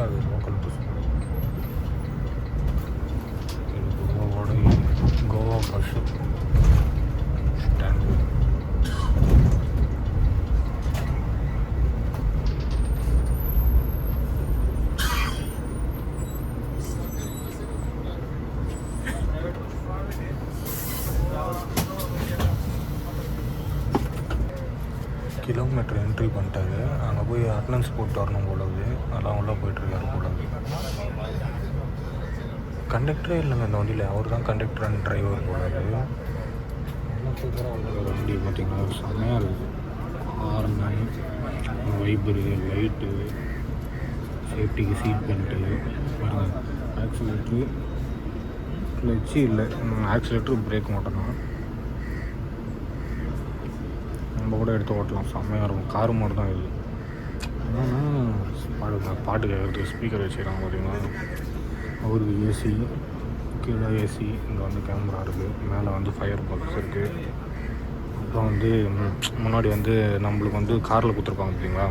அது local bus கோவாவோட Goa bus stand. Kilometer entry பண்ணிட்டாரு. அங்கே போய் அட்டனன்ஸ் போட்டு வரணும் போலது. அதெல்லாம் உள்ளே போயிட்டுருக்காரு போலது. கண்டக்டரே இல்லைங்க இந்த வண்டியில். அவர் தான் கண்டக்டர் அண்ட் டிரைவர் போலது. நல்லா சூப்பராக உள்ள வண்டி பார்த்திங்கன்னா செம்மையாக இருக்குது. ஹார்னு, வைபரு, லைட்டு, சேஃப்டிக்கு சீட் பெல்ட்டு, ஆக்சிலேட்ரு, கிளச்சு இல்லை, ஆக்சிலேட்ரு பிரேக் மட்டும்தான். நம்ம கூட எடுத்து ஓட்டலாம். செம்மையாக இருக்கும். காரு மாதிரி தான் இது. என்னன்னா பாட்டு கேட்குறதுக்கு ஸ்பீக்கர் வச்சுக்கிறாங்க பார்த்தீங்கன்னா. அவருக்கு ஏசி, கீழே ஏசி, இங்கே வந்து கேமரா இருக்குது, மேலே வந்து ஃபயர் பாக்ஸ் இருக்குது. அப்புறம் வந்து முன்னாடி வந்து நம்மளுக்கு வந்து காரில் கொடுத்துருப்பாங்க பார்த்தீங்களா,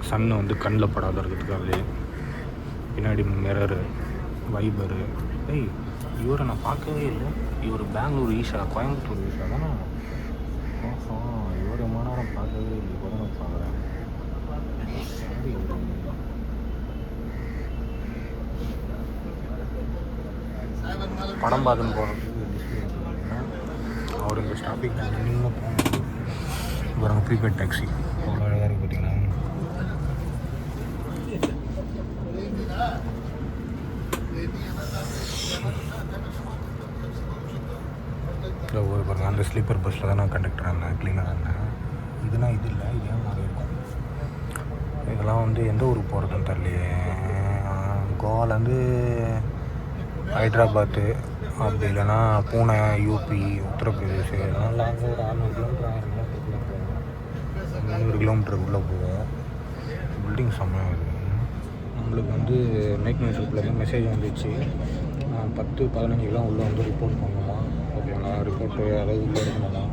சன்னு வந்து கண்ணில் படாத இருக்கிறதுக்காக. பின்னாடி மிரரு, வைபரு. இவரை நான் பார்க்கவே இல்லை. இவர் பெங்களூர் ஈஷா, கோயம்புத்தூர் ஈஷா தானே. இவர் ரொம்ப நேரம் பார்க்கவே இல்லை. கூட நான் பார்க்குறேன். படம் பார்த்துன்னு போகிறதுக்கு டிஸ்பிளே பார்த்தீங்கன்னா அவர் இந்த ஸ்டாப்பிங் நின்று போகணும். பாருங்கள் ப்ரீபெய்ட் டாக்ஸி அவ்வளோ அழகாக இருக்குது பார்த்தீங்கன்னா. ஒரு பாருங்கள் அந்த ஸ்லீப்பர் பஸ்ஸில் தான் நான் கண்டக்டராக இருந்தேன், க்ளீனராக இருந்தேன். இதுனா இது இல்லை, இதே மாதிரி இருக்கும். இதெல்லாம் வந்து எந்த ஊருக்கு போகிறதுன்னு தெரியலையே. கோவாலேருந்து ஹைட்ராபாத்து, அப்படி இல்லைன்னா பூனே, யூபி, உத்தரப்பிரதேஷ், இதெல்லாம் லாங்காக ஒரு 600 கிலோமீட்டர் 1000 கிலோமீட்டருக்குள்ளே போகும். 300 கிலோமீட்டருக்குள்ளே போகும். பில்டிங் செம்மையாக இருக்குது. நம்மளுக்கு வந்து மேக் மை ட்ரிப்லேருந்து மெசேஜ் வந்துச்சு. 10-15 உள்ளே வந்து ரிப்போர்ட் பண்ணலாம். ஓகேங்களா, ரிப்போர்ட்டு அதாவது உள்ளே இருக்கணுமா.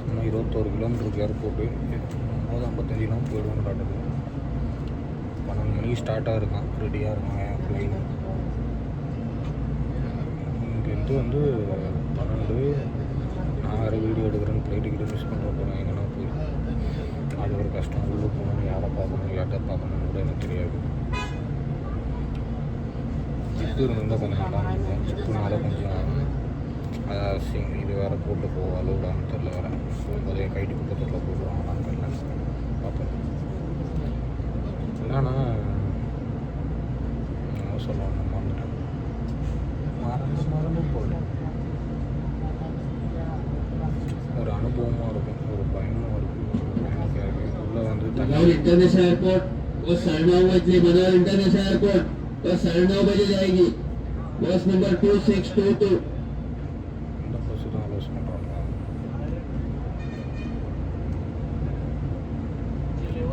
இன்னும் 21 கிலோமீட்டருக்கு ஏர்போர்ட்டு 55 கிலோமீட்டர் போயிடுவோன்னு காட்டுது. 12 மணிக்கு ஸ்டார்ட்டாக இருக்கான், ரெடியாக இருக்கான் என் ஃப்ளைனு. இங்கேருந்து வந்து 12 நான் வேறு வீடியோ எடுக்கிறேன்னு ஃப்ளைட்டுக்கிட்ட மிஸ் பண்ண போகிறேன். எங்கன்னா போய் அது ஒரு கஷ்டம். உள்ளே போகணும், யாரை பார்க்கணும், யார்கிட்ட பார்க்கணும்னு கூட எனக்கு தெரியாது. ஜிப்பு இருந்தால் கொஞ்சம் நல்லா இருக்கும். ஜிப்புனால கொஞ்சம் இது வேறு போட்டு போகும், அலோடான்னு தெரில. வேறு அதே கைட்டு பக்கத்தில் போடுவாங்களான்னு தெரில. பார்ப்போம். என்னன்னா சொல்லுவாங்க, மறந்து போகலாம். ஒரு அனுபவமாக இருக்கும், ஒரு பயமாக இருக்கும். உள்ளே வந்து इंटरनेशनल एयरपोर्ट वो 9:30 बजे मनोहर इंटरनेशनल एयरपोर्ट वो 9:30 बजे जाएगी. बस नंबर 2622. இந்த பஸ்ஸு தான் அலோஸ் பண்ணுறாங்க.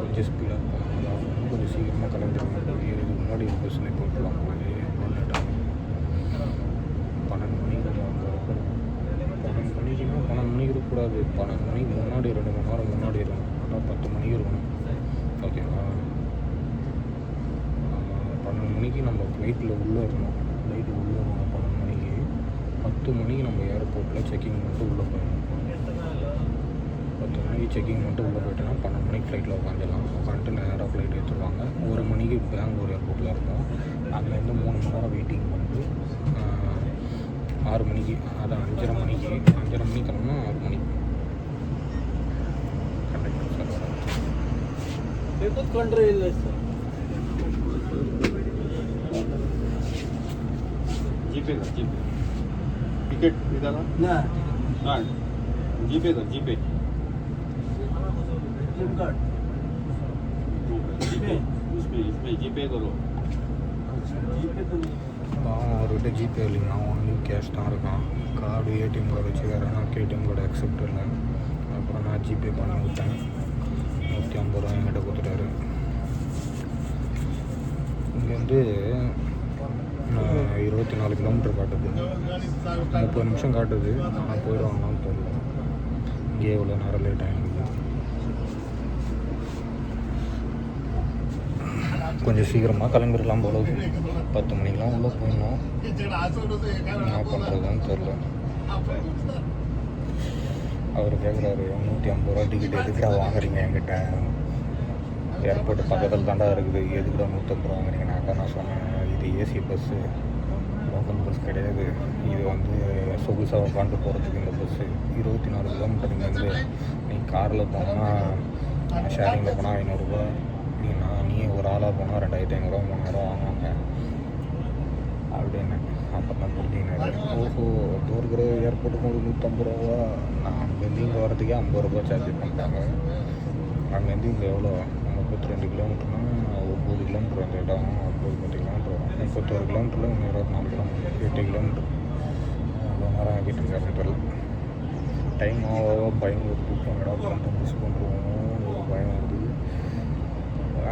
கொஞ்சம் ஸ்பீடாக போகலாம், கொஞ்சம் சீக்கிரமாக கிளம்பிடுவாங்க. இதுக்கு முன்னாடி பஸ்ஸில் போய்க்கலாம். 12 மணிக்கு அங்கே இருக்கணும். 12 மணிக்குன்னா 12 மணிக்கு இருக்கக்கூடாது. 12 மணிக்கு முன்னாடி 2 மணி நேரம் முன்னாடி இருக்கணும். ஆனால் 10 மணிக்கு இருக்கணும். ஓகேங்களா, 12 மணிக்கு நம்ம ஃப்ளைட்டில் உள்ளே இருக்கணும். ஃப்ளைட்டுக்கு உள்ளே இருக்கணும் 12 மணிக்கு. 10 மணிக்கு நம்ம ஏர்போர்ட்டில் செக்கிங் மட்டும் உள்ளே போயிடணும். 10 மணிக்கு செக்கிங் மட்டும் உள்ளே போய்ட்டோன்னா 12 மணிக்கு ஃப்ளைட்டில் உட்காந்துடலாம். உட்காந்துட்டு நேராக ஃப்ளைட் எடுத்துருவாங்க. 1 மணிக்கு பெங்களூர் ஏர்போர்ட்டில் இருக்கும். அதுலேருந்து 3 மணி நேரம் வெயிட்டிங் பண்ணிட்டு 6 மணிக்கு, அதான் 5:30 மணிக்கு கிளம்புனா 6 மணிக்கு கண்டக்டர் சார் வர ಕೂತ್ಕೊಂಡ್ರೆ ಇಲ್ಲ ಸರ್. जीपे टिकट इधर ना कार्ड जीपे सिम कार्ड जीपे इसमें जीपे करो. जीपे तो அவர்கிட்ட ஜிபே இல்லைங்க, ஒன்லி கேஷ் தான் இருக்கான். கார்டு ஏடிஎம் கார்டு வச்சு வேறு ஏடிஎம் கார்டு அக்செப்ட் இல்லை. அப்புறம் நான் ஜிபே பண்ணி விட்டேன். 150 ரூபா என்கிட்ட கொடுத்துட்டாரு. இங்கேருந்து 24 கிலோமீட்டர் காட்டுது, 30 நிமிஷம் காட்டுது. ஆனால் போயிடுவாங்களான்னு தெரியல. இங்கே எவ்வளோ நேரம் லேட் ஆகிடுது. கொஞ்சம் சீக்கிரமாக கிளம்பிடலாம் போல 10 மணிக்கெலாம் உள்ளே போயிடணும். என்ன பண்ணுறதுன்னு தெரில. அவர் கேட்குறாரு 150 ரூபா டிக்கெட் எதுக்குடா வாங்குறீங்க என்கிட்ட, ஏர்போர்ட்டு பக்கத்தில் தாண்டா இருக்குது, எதுக்குடா 150 ரூபா வாங்குறீங்க. நான் சொன்னேன், இது ஏசி பஸ்ஸு, லோக்கல் பஸ் கிடையாது, இது வந்து சொகுசாக உட்காந்து போகிறதுக்கு இந்த பஸ்ஸு 24 கிலோமீட்டர் இங்கேருந்து. நீ காரில் போனோன்னா ஷேரிங்கில் போனால் 500 நீ ஒரு ஆளாக போனால் 2500 3000 வாங்குவாங்க அப்படின்னு. அப்புறம் தான் புரிஞ்சுக்கினாரு, ஓஹோ இருக்கிற ஏர்போர்ட்டுக்கு ஒரு 150 ரூபா. நான் அங்கேருந்து இங்கே வரதுக்கே 50 ரூபா சார்ஜ் பண்ணிட்டாங்க. அங்கேருந்து இங்கே எவ்வளோ 32 கிலோமீட்டர்னா 9 கிலோமீட்டர் அந்த இடம், 10 கிலோமீட்டர் வரும். 31 கிலோமீட்டரில் இன்னும் 24 கிலோமீட்டர், 8 கிலோமீட்டர். அவ்வளோ நேரம் ஆகிட்டு இருக்காரு தெரியல. டைம் ஆக பயம் தூக்கம் இடம் பண்ணிட்டு மிஸ் பண்ணுறோம் ஒரு பயம் வருது.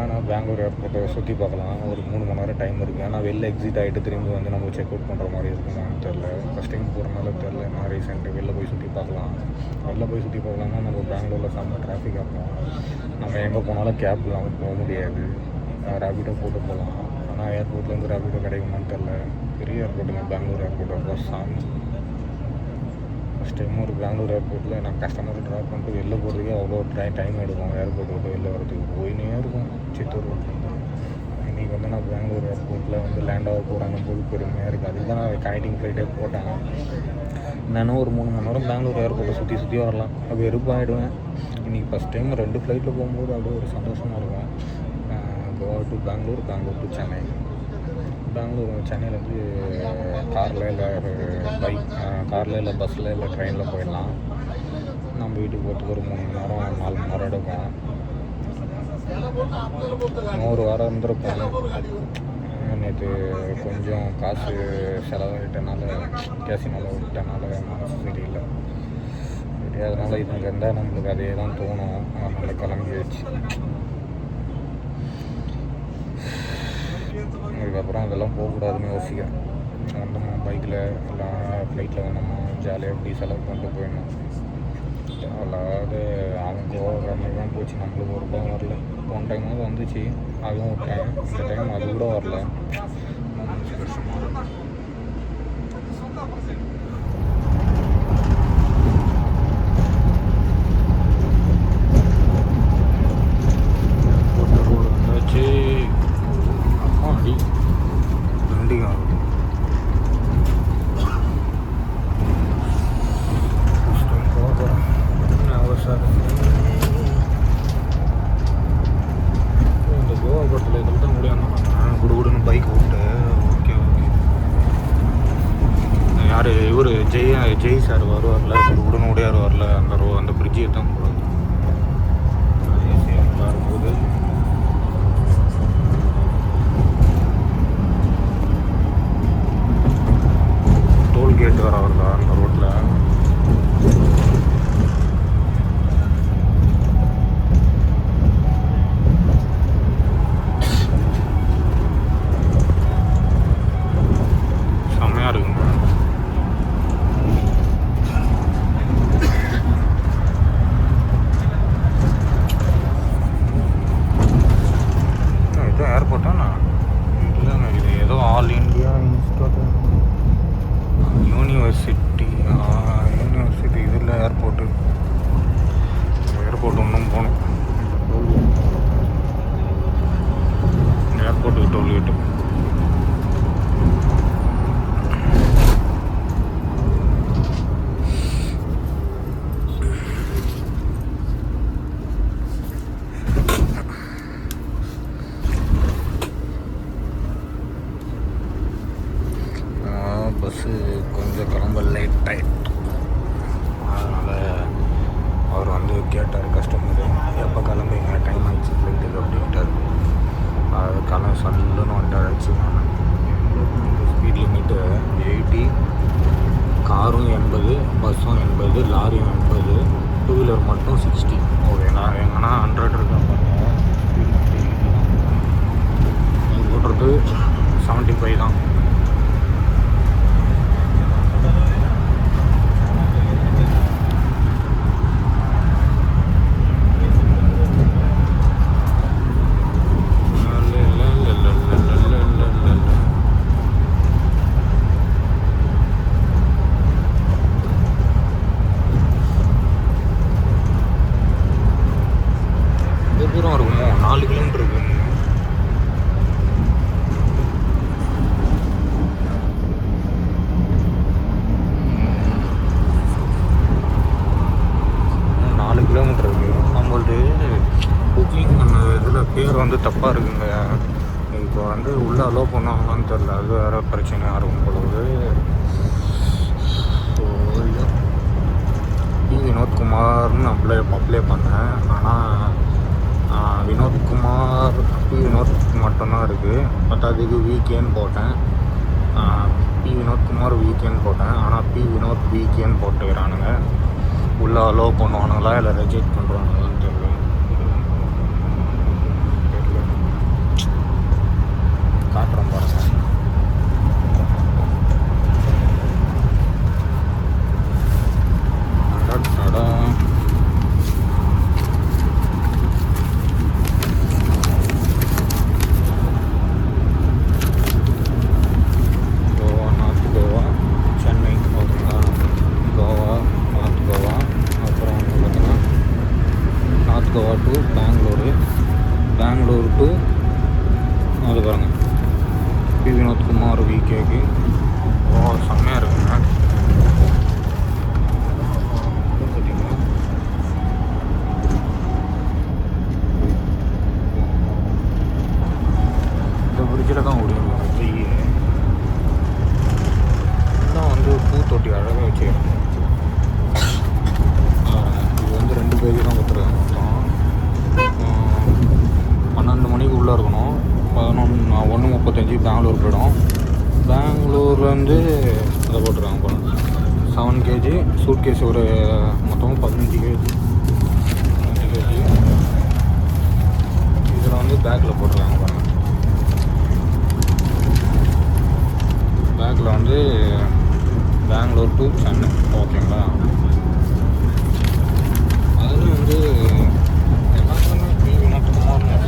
ஆனால் பெங்களூர் ஏர்போர்ட்டை சுற்றி பார்க்கலாம், ஒரு 3 மணி நேரம் டைம் இருக்குது. ஆனால் வெளில எக்ஸிட் ஆகிட்டு திரும்பி வந்து நம்ம செக் அவுட் பண்ணுற மாதிரி இருக்குமான்னு தெரில. ஃபஸ்ட் டைம் போகிறனால தெரில. நான் ரீசெண்ட்டு வெளில போய் சுற்றி பார்க்கலாம். வெளில போய் சுற்றி பார்க்கலாம்னா நம்ம பெங்களூரில் செம்ம டிராஃபிக் ஆகும். நம்ம எங்கே போனாலும் கேப் இல்லாமல் போக முடியாது. ரேபிடோ போட்டு போகலாம். ஆனால் ஏர்போர்ட்லேருந்து ரேபிடோ கிடைக்குமான்னு தெரில. பெரிய ஏர்போர்ட்டுங்க பெங்களூர் ஏர்போர்ட்டு. சாமி ஃபஸ்ட் டைம் ஒரு பெங்களூர் ஏர்போர்ட்டில் நான் கஸ்டமரை ட்ராப் பண்ணிட்டு வெளில போகிறதுக்கே அவ்வளோ டைம் எடுக்கும். ஏர்போர்ட் விட்டு வெளில வரதுக்கு போயினே இருக்கும் சித்தூர் ரோட்லேருந்து. இன்றைக்கி வந்து நான் பெங்களூர் ஏர்போர்ட்டில் வந்து லேண்ட் ஆக போகிறாங்க போது பெருமையாக இருக்குது. அதுக்கு தான் நான் கனெக்டிங் ஃப்ளைட்டே போட்டேன். நானும் ஒரு 3 மணி நேரம் பெங்களூர் ஏர்போர்ட்டை சுற்றி வரலாம், வெறுப்பாகிடுவேன். இன்றைக்கி ஃபஸ்ட் டைம் 2 ஃப்ளைட்டில் போகும்போது அப்படியே ஒரு சந்தோஷமாக இருக்கும். Goa to Bangalore, Bangalore to Chennai. பெங்களூர் சென்னையிலேருந்து காரில் இல்லை காரில் இல்லை பஸ்ஸில் இல்லை ட்ரெயினில் போயிடலாம். நம்ம வீட்டுக்கு போகிறதுக்கு ஒரு 3 மணி நேரம் 4 மணி நேரம் எடுக்கும். 1 வாரம் இருந்திருப்பேன். நேற்று கொஞ்சம் காசு செலவாகிட்டனால கேசினால் விட்டனால மனசு சரியில்லை. சரி, அதனால் இது இங்கே இருந்தால் நம்மளுக்கு அதே தான் தோணும். அதனால் கிளம்பியாச்சு. அதுக்கப்புறம் அதெல்லாம் போகக்கூடாதுன்னு யோசிக்கிறேன். வந்தோம்னா பைக்கில் எல்லாம் ஃப்ளைட்டில் வந்தோம்னா ஜாலியாக எப்படி செலவு பண்ணிட்டு போயிடணும். அதாவது அவங்க கோவாக்காரனுக்கு தான் போச்சு, நம்மளுக்கு ஒரு ரூபாய் வரல. போன டைமாவது வந்துச்சு, அதுவும் விட்டேன். இந்த டைம் அது கூட வரல. வந்தாச்சு. அம்மா அடி ரெண்டிங் ஆகுது. இந்த கோவா படத்தில் இதில் தான் முடியாமல் குடுகுடுன்னு பைக் விட்டு. ஓகே யார் இவர் ஜெய் சார் வருவார்ல, குடுகுடுன்னு ஓடியார் வரல. அந்த பிரிட்ஜை தான் போகிறது. வரும்போது டோல்கேட் வர வருதா அந்த ரோட்டில். செம்மையாக இருக்குங்க. இது ஏர்போர்ட்டாண்ணா? இல்லைங்க, இது ஏதோ ஆல் இண்டியா இன்ஸ்டியூட் யூனிவர்சிட்டி இதில் ஏர்போர்ட்டு இன்னும் போகணும். ஏர்போர்ட்டுக்கு டோல்கேட்டு. பஸ்ஸு கொஞ்சம் கிளம்ப லேட் ஆகிட்டு, அதனால் அவர் வந்து கேட்டார் கஸ்டமரு, எப்போ கிளம்புங்க டைம் ஆகிடுச்சு ஃப்ளைட்டுக்கு அப்படின்ட்டார். அது சல்லுன்னு வந்துட்டார். 4 கிலோமீட்டர் இருக்கு. இன்னும் 4 கிலோமீட்டர் இருக்கு. நம்மளுது புக்கிங் பண்ண இதில் பேர் வந்து தப்பாக இருக்குங்க. இப்போ வந்து உள்ளே அலோவ் பண்ணுவாங்களான்னு தெரில. அது வேறு பிரச்சனையாக இருக்கும் பொழுது. ஸோ பி வினோத்குமார்னு அப்ளை பண்ணேன். ஆனால் வினோத்குமார் பி வினோத் மட்டும்தான் இருக்குது. பத்தாவதுக்கு வீக்கேன்னு போட்டேன். பி வினோத்குமார் வீக்கேன்னு போட்டேன். ஆனால் பி வினோத் வீக்கேன்னு போட்டுக்கிறானுங்க. உள்ளே அலோவ் பண்ணுவானுங்களா இல்லை ரிஜெக்ட் பண்ணுவானுங்களான்னு தெரியல. காட்டுறோம் பாருங்க. கோவா, நார்த் கோவா, சென்னை, ஓகேங்களா. கோவா, நார்த் கோவா, அப்புறம் வந்து பார்த்தீங்கன்னா north Goa to Bangalore to அது பாருங்க பி வினோத்குமார் விகேக்கு. செம்மையாக இருக்குங்க. பார்த்தீங்களா இந்த பிரிட்ஜில் தான் ஓடிடுவாங்க. இன்னும் வந்து பூத்தொட்டி அழகாக வச்சுருக்காங்க. இது வந்து 2 பேஜ் தான் கொடுத்துருக்காங்க. மொத்தம் 12 மணிக்கு உள்ளே இருக்கணும். 1:35 பெங்களூர் போய்டும். பெங்களூர்லேருந்து அதை போட்டுருக்காங்க போகணும். 7 kg சூட் கேஸ் ஒரு மொத்தமாக 15 kg. இதில் வந்து பேக்கில் போட்டுருக்காங்க பாருங்கள். பேக்கில் வந்து பெங்களூர் டு சென்னை, ஓகேங்களா. அதில் வந்து எல்லாத்துலேயுமே பி வினோத்குமார்னு வரல.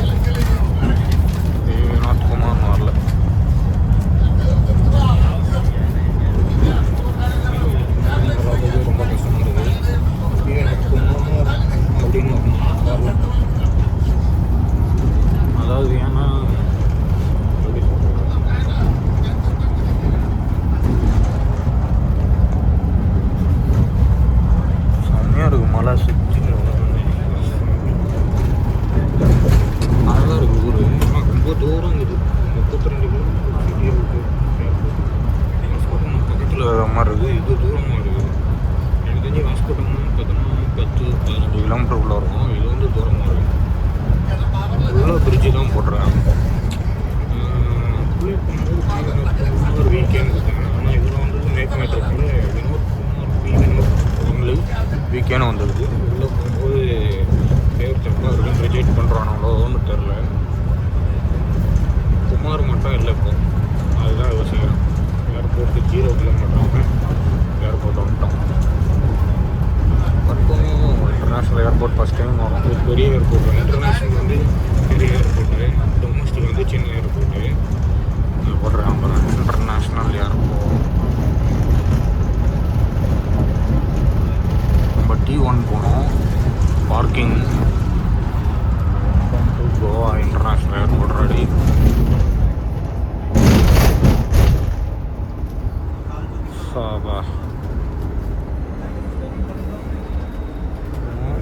ரொம்ப கஷ்டமாக இருக்குது. பி வினோத்குமார் அப்படின்னு வரல. அதாவது ஏன்னா எப்படி சொல்கிறது, செம்மையாக இருக்குது. மழை சுற்றி அழகாக இருக்குது ஊர். ஆனால் ரொம்ப தூரம் இருக்குது. 32 கிலோமீட்டர் இருக்குது. வாஸ்கோட்டமா பக்கத்தில் வர மாதிரி இருக்குது. இது தூரமாக இருக்குது. எனக்கு தெரிஞ்சு வாஸ்கோட்டமா பார்த்தோன்னா 10-15 கிலோமீட்டர் உள்ள இருக்கும். இது வந்து தூரமாக இருக்குது. உள்ள பிரிட்ஜு தான் போட்டுருக்காங்க. அப்ளை பண்ணும்போது ஒரு வீக்கெண்ட் கொடுத்தாங்க. ஆனால் இதில் வந்து மேக்மேட்ருக்குள்ள Vinodkumar B Vinod only weekend வந்துடுது. உள்ளே போகும்போது பேர் தப்பாக இருக்குன்னு ரிஜெக்ட் பண்ணுறானுங்களோன்னு தெரில. குமார் மட்டும் இல்லை இப்போ. அதுதான் யோசிக்கிறேன். ஏர்போர்ட்டு 0 கிலோமீட்டர் ஏர்போர்ட் வந்துட்டோம். பட்டும் இன்டர்நேஷ்னல் ஏர்போர்ட் ஃபஸ்ட் டைம் வந்து பெரிய ஏர்போர்ட். இன்டர்நேஷ்னல் வந்து பெரிய ஏர்போர்ட்டு, டொமஸ்டிக் வந்து சின்ன ஏர்போர்ட்டு போடுறாங்க. International airport. நம்ம T1 போனோம். Parking Goa international airport ready.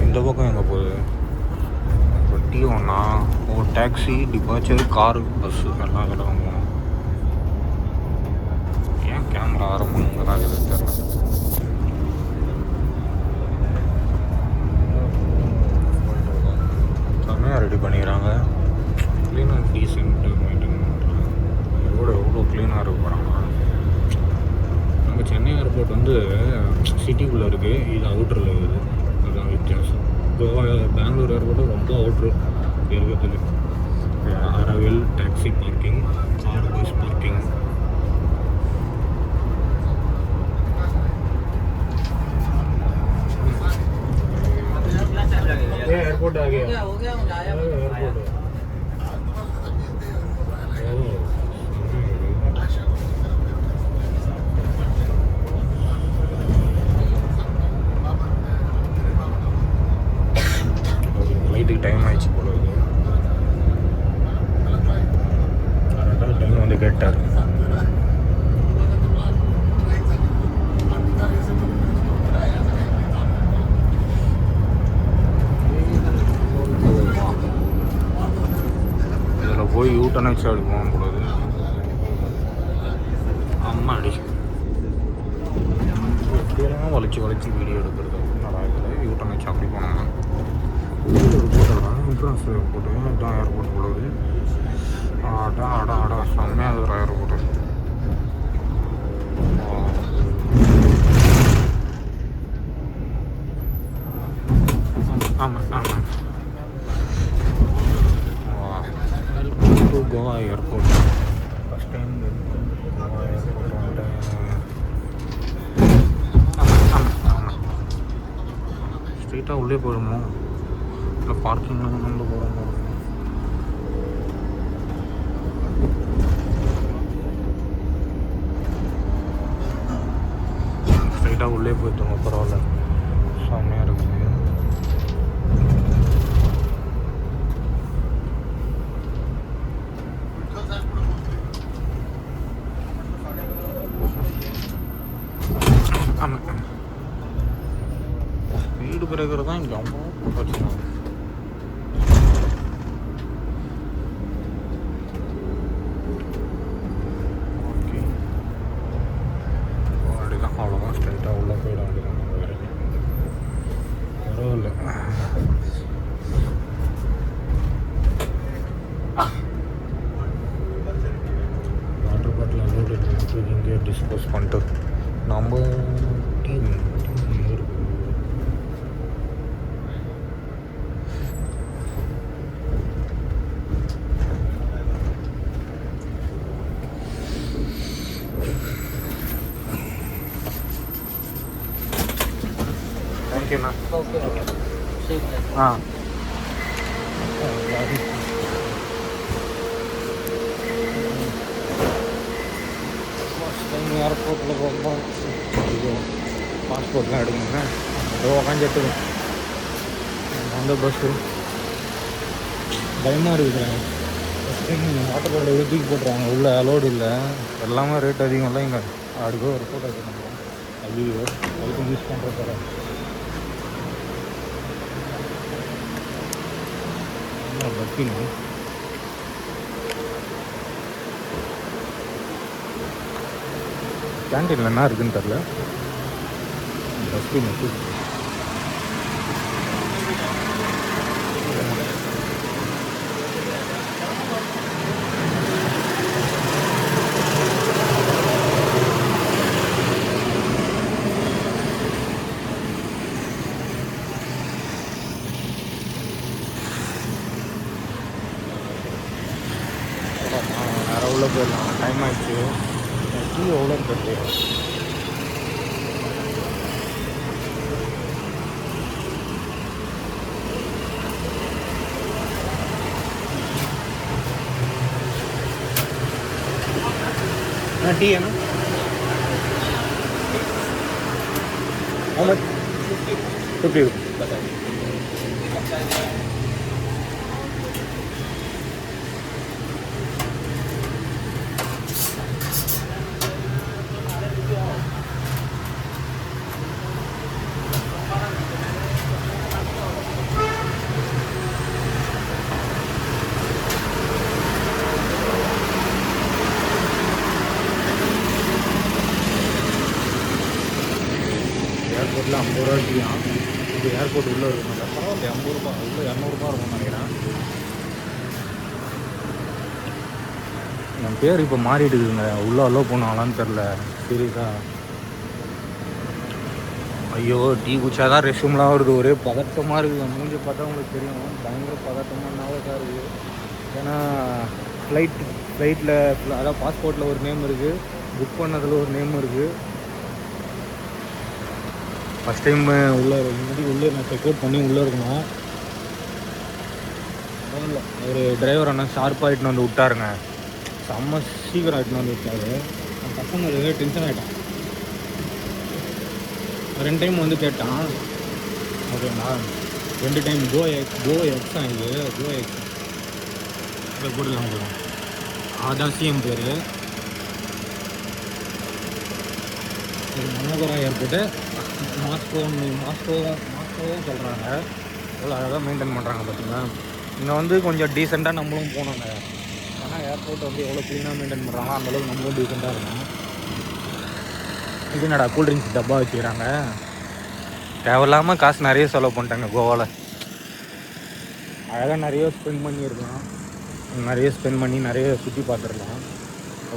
இந்த பக்கம் எங்கே போகுது? இப்போ T1னா ஒரு டாக்ஸி, டிபார்ச்சர், காரு, பஸ்ஸு எல்லாம் இதில் வாங்குவோம். ஏன் கேமரா ஆரம்பணுங்கிறா இது தெரியல. செம்மையாக ரெடி பண்ணிக்கிறாங்க. க்ளீனாக டீசென்ட்டு மெயின்டைன் பண்ணுறாங்க. எவ்வளோ க்ளீனாக இருக்க போகிறாங்க. நம்ம சென்னை ஏர்போர்ட் வந்து சிட்டிக்குள்ளே இருக்குது. இது அவுட்டரில் இருக்குது. அதுதான் வித்தியாசம். கோவா பெங்களூர் ஏர்போர்ட்டு ரொம்ப அவுட்ரு இருக்கிறதுல. அரவில் taxi parking, car bus parking. Airport आ गया हो गया एयरपोर्ट லைட்டுக்கு டைம் ஆயிடுச்சு போல இருக்கு. லைட்டாக இருக்குது. இதில் போய் யூட்டன் வச்சு எடுக்கணும் கூடாது. அம்மா அடி எப்படியெல்லாம் வளைச்சி வீடியோ எடுக்கிறது நல்லா யூட்டன் வச்சு அப்படி போனோம்னா இன்சூரன்ஸ் போட்டு இதுதான் ஏர்போர்ட் போடுவது. அடா செம்மையாக இருக்கிற ஏர்போர்ட்டு. ஆமாம் welcome to Goa airport. First time Goa airport வந்துட்டு ஆமாம் ஸ்ட்ரெயிட்டாக உள்ளே போயிடுமோ இல்லை பார்க்கிங்கில் வந்து போகிறோமோ. ஸ்ட்ரெயிட்டாக உள்ளே போயிட்டோங்க, பரவாயில்ல, செம்மையாக இருக்குது. ஆமாம் ஸ்பீடு பிரேக்கர் தான் இங்கே அம்மா வச்சுருக்காங்க. ஓகே அப்படிதான், அவ்வளோதான், ஸ்ட்ரைட்டாக உள்ளே போயிட வேண்டியதான். பரவாயில்ல. வாட்டர் பாட்டில் எடுத்து இங்கே டிஸ்போஸ் பண்ணிட்டு நம்ம டீம் இருக்குது. தேங்க்யூண்ணா. ஆ ஏர்போர்ட்டில் ரொம்ப இது பாஸ்போர்ட்லாம் எடுக்கணுங்க. ஏதோ உக்காந்து எடுத்துக்கணும். அந்த பஸ்ஸு பயமாக இருக்குதுங்க. ஃபஸ்ட் டைம் வாட்டர் பாட்டில் தூக்கி போட்டுருவாங்க, உள்ளே அலோடு இல்லை, எல்லாமே ரேட் அதிகம் இல்லை. இங்கே அடுக்கோ ஒரு ஃபோட்டோ எடுக்கணும். ஐயோ அதுக்கும் யூஸ் பண்ணுற பஸ்ஸிங்க. கேன்டீனில் என்ன இருக்குதுன்னு தெரில. டஸ்ட்பின் வச்சு நேரம் உள்ளே போயிடலாம். டைம் ஆகிடுச்சு. டீ எவ்வளோ இருக்குது? டீ என்ன? How much? 50. ஏர்போர்ட்டில் 50 ரூபா டீயா? இது ஏர்போர்ட் உள்ளே இருக்கும். பரவாயில்ல, 50 ரூபா உள்ளே 200 இருக்கும்னு நினைக்கிறேன். என் பேர் இப்போ மாறிட்டு இருக்குதுங்க. உள்ளே அலோவ் பண்ணுவாங்களான்னு தெரில. சீரியஸாக ஐயோ டீ குடிச்சா தான் ரெஸ்ட் ரூம்லாம் வருது. ஒரே பதட்டமாக இருக்குது. மூஞ்சி பார்த்தா உங்களுக்கு தெரியும், பயங்கர பதட்டமாக நாவதாக இருக்குது. ஏன்னா ஃப்ளைட்டில் அதாவது பாஸ்போர்ட்டில் ஒரு நேம் இருக்குது, புக் பண்ணதில் ஒரு நேம் இருக்குது. ஃபஸ்ட் டைம் உள்ளே நான் செக் அவுட் பண்ணி உள்ளே இருக்கணும். ஒரு டிரைவர் அண்ணா ஷார்ப்பாக இட்டுன்னு வந்து விட்டாருங்க. செம்ம சீக்கிரம் இட்டுன்னு வந்து விட்டாரு. அந்த பசங்க டென்ஷன் ஆகிட்டான். 2 டைம் வந்து கேட்டான். ஓகேண்ணா 2 டைம் கோ எக்ஸ் தான் இது. கோ எக்ஸ் இதை போட்டுலாம் போகலாம். அதான் சிஎம் பேர். இது மனோகரா ஏர்போர்ட்டு. மாஸ்கோவும் சொல்கிறாங்க. எவ்வளோ அழகாக மெயின்டைன் பண்ணுறாங்க பார்த்தீங்களா. இங்கே வந்து கொஞ்சம் டீசெண்டாக நம்மளும் போகணுங்க. ஏன்னா ஏர்போர்ட் வந்து எவ்வளோ க்ளீனாக மெயின்டைன் பண்ணுறாங்க அந்தளவுக்கு நம்மளும் டீசெண்டாக இருக்கும். இது என்னடா கூல்ட்ரிங்க்ஸ் டப்பா வச்சுக்கிறாங்க. தேவையில்லாமல் காசு நிறைய செலவு பண்ணிட்டாங்க கோவாவில். அழகாக நிறைய ஸ்பெண்ட் பண்ணியிருக்கலாம். நிறைய ஸ்பெண்ட் பண்ணி நிறைய சுற்றி பார்த்துடலாம்.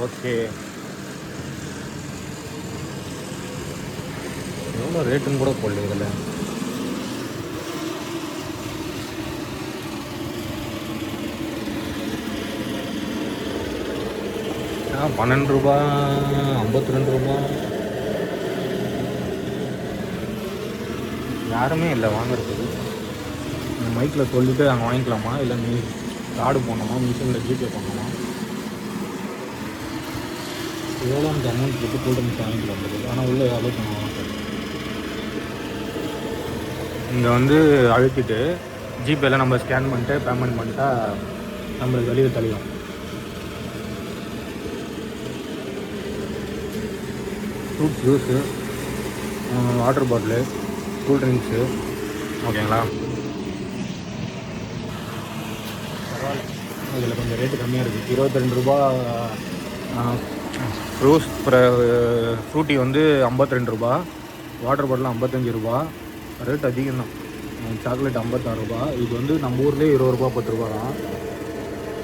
ஓகே, எவ்வளோ ரேட்டுன்னு கூட போடல இதில். ₹12, ₹52. யாருமே இல்லை வாங்குறதுக்கு. இந்த மைக்கில் சொல்லிவிட்டு அங்கே வாங்கிக்கலாமா, இல்லை நீ கார்டு போடணுமா, மிஷினில் ஜிபே பண்ணணுமா, எவ்வளோ அந்த அமௌண்ட் போட்டு கூல்ட்ரிங்க்ஸ் வாங்கிட்டு வந்தது. ஆனால் உள்ளே எவ்வளோ பண்ணுவாங்க. இங்கே வந்து அழுத்திட்டு ஜிபேயில் நம்ம ஸ்கேன் பண்ணிட்டு பேமெண்ட் பண்ணிட்டா நம்மளுக்கு வெளியே தெளியும். Fruit juice, water bottle, cool drinks, ஓகேங்களா. பரவாயில்ல, இதில் கொஞ்சம் ரேட்டு கம்மியாக இருக்குது. ₹22. ஃப்ரூட்டி வந்து ₹52, வாட்டர் பாட்டில் ₹55. ரேட் அதிகம் தான். சாக்லேட் ₹56. இது வந்து நம்ம ஊர்லேயே ₹20, ₹10 தான்.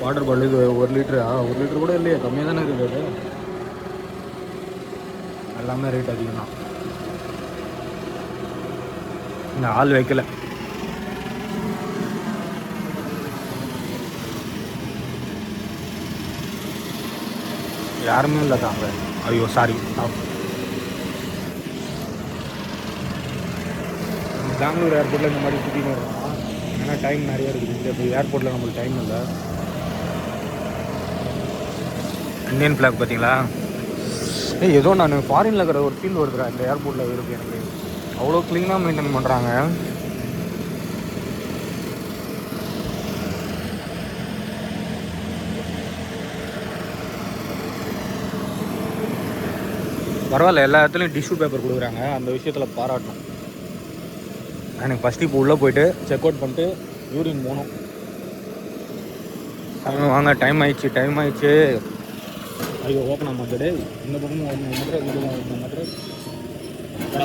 வாட்டர் பாட்டில் இது 1 லிட்ரு. 1 லிட்ரு கூட இல்லையா, கம்மியாக தானே இருக்குது. எல்லாமே ரேட் அதிகம் தான். இந்த ஆள் வைக்கல. யாருமே இல்லை தாங்க. ஐயோ சாரி. பெங்களூர் ஏர்போர்ட்டில் இந்த மாதிரி சுற்றின்னு வரலாம். ஏன்னா டைம் நிறையா இருக்குது. இந்த ஏர்போர்ட்டில் நம்மளுக்கு டைம் இல்லை. இந்தியன் ஃப்ளாக் பார்த்தீங்களா. ஏதோ நான் ஃபாரினில் இருக்கிற ஒரு ஃபீல் வருதுடா இந்த ஏர்போர்ட்டில் இருக்குது எனக்கு. அவ்வளோ க்ளீனாக மெயின்டைன் பண்ணுறாங்க. பரவாயில்ல, எல்லா இடத்துலையும் டிஷ்யூ பேப்பர் கொடுக்குறாங்க. அந்த விஷயத்தில் பாராட்டணும். எனக்கு ஃபஸ்ட்டு இப்போ உள்ளே போயிட்டு செக் அவுட் பண்ணிட்டு யூரின் போகணும். வாங்க, டைம் ஆயிடுச்சு. ஐயோ ஓப்பன் ஆக மாட்டேடு. இந்த பக்கமும் ஓப்பன் ஆக மாட்டேன், இந்த பக்கம் ஓப்பன் ஆக மாட்டேன்.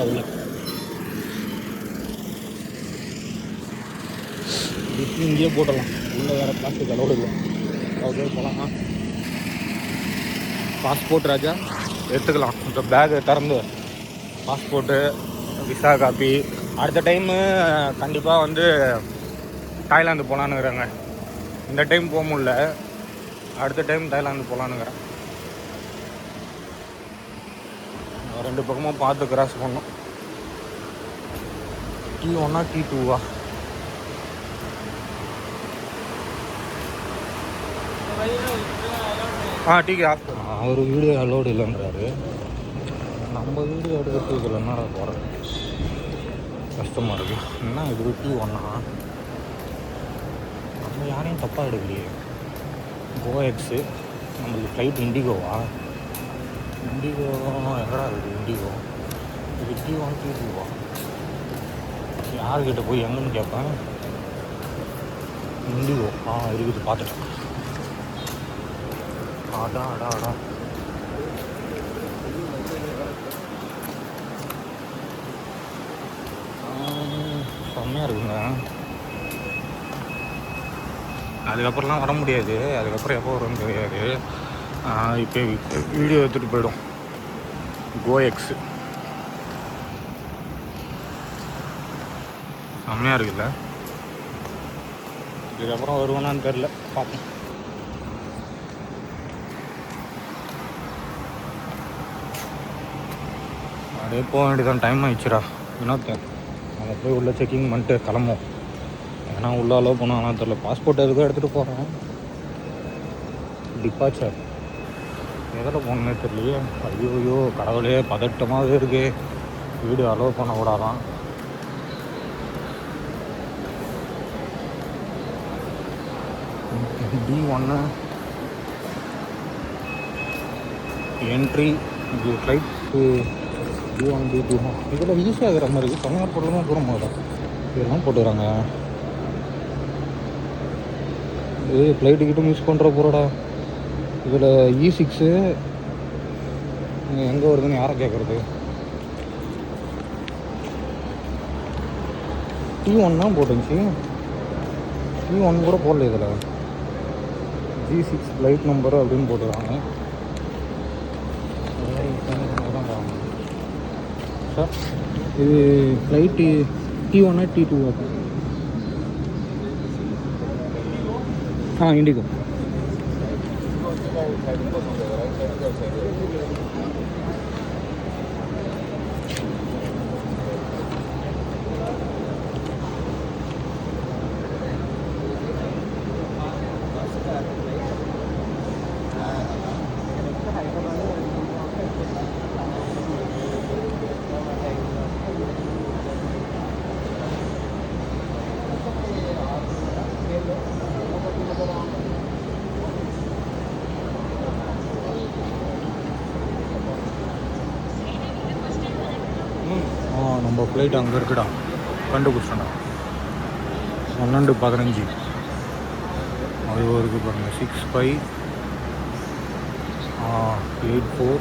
உள்ள இங்கேயே போட்டலாம். உள்ளே வேறு பிளாஸ்டிக் அலோடு இல்லை. ஓகே போகலாமா. பாஸ்போர்ட் ராஜா எடுத்துக்கலாம். இப்போ பேக்கை திறந்து பாஸ்போர்ட்டு, விசா காப்பி. அடுத்த டைமு கண்டிப்பாக வந்து தாய்லாந்து போகலான்னுங்கிறாங்க. இந்த டைம் போக முடியல, அடுத்த டைம் தாய்லாந்து போகலான்னுங்கிறேன். 2 பக்கமும் பார்த்து கிராஸ் பண்ணணும். T1 T2 டீக்கு அவர் வீடியோ அலோடு இல்லைன்றாரு. நம்ம வீடியோ எடுக்கிறது இதில் என்னடா போகிறேன், கஷ்டமாக இருக்குது. என்ன இது T1 நம்ம யாரையும் தப்பாக எடுக்கலையே. கோஎக்ஸு நம்மளுக்கு ஃப்ளைட் இண்டிகோவா? இண்டிகோ எங்கடா இருக்குது இண்டிகோ? இது T1 T2 யார்கிட்ட போய் எங்கன்னு கேட்பேன். இண்டிகோ இருக்குது, பார்த்துட்டேன். அடா செம்மையாக இருக்குங்க. அதுக்கப்புறம்லாம் வர முடியாது. அதுக்கப்புறம் எப்போ வரும்னு தெரியாது. இப்போ வீடியோ எடுத்துகிட்டு போயிடும். கோஎக்ஸு செம்மையாக இருக்குல்ல. இதுக்கப்புறம் வருவானான்னு தெரில, பார்ப்போம். அப்படியே போக வேண்டியதான். டைம் ஆயிடுச்சுடா வினோத். நம்ம போய் உள்ளே செக்கிங் பண்ணிட்டு கிளம்புவோம். ஏன்னா உள்ளே அலோவ் பண்ணுவாங்கன்னு தெரில. பாஸ்போர்ட் எதுக்கும் எடுத்துகிட்டு போகிறோம். டிபார்ச்சர் எதில் போகணுன்னே தெரியலையே. ஐயோ கடவுளே, பதட்டமாகவே இருக்கு. வீடியோ அலோவ் பண்ணக்கூடாதான். D1 entry. You try to D1 D2 இதில் ஈஸியாக இருக்கிற மாதிரி இருக்குது. தனியார் பொருளும் தூரம் போதும் இதெல்லாம் போட்டுக்கிறாங்க. இது ஃப்ளைட் டிக்கெட்டும் மிஸ் பண்ணுற போகிறடா. இதில் E6 எங்கே வருதுன்னு யாரை கேட்குறது? T1 தான் போட்டுருந்துச்சு. T1 கூட போடல. இதில் G6 ஃப்ளைட் நம்பர் அப்படின்னு போட்டுருக்காங்க. சார் இது ஃப்ளைட்டு T1 T2 இண்டிகோ. நம்ம ஃப்ளைட் அங்கே இருக்குடா, கண்டுபிடிச்சோண்டா. 12:15 அது இருக்குது பாருங்கள். 6584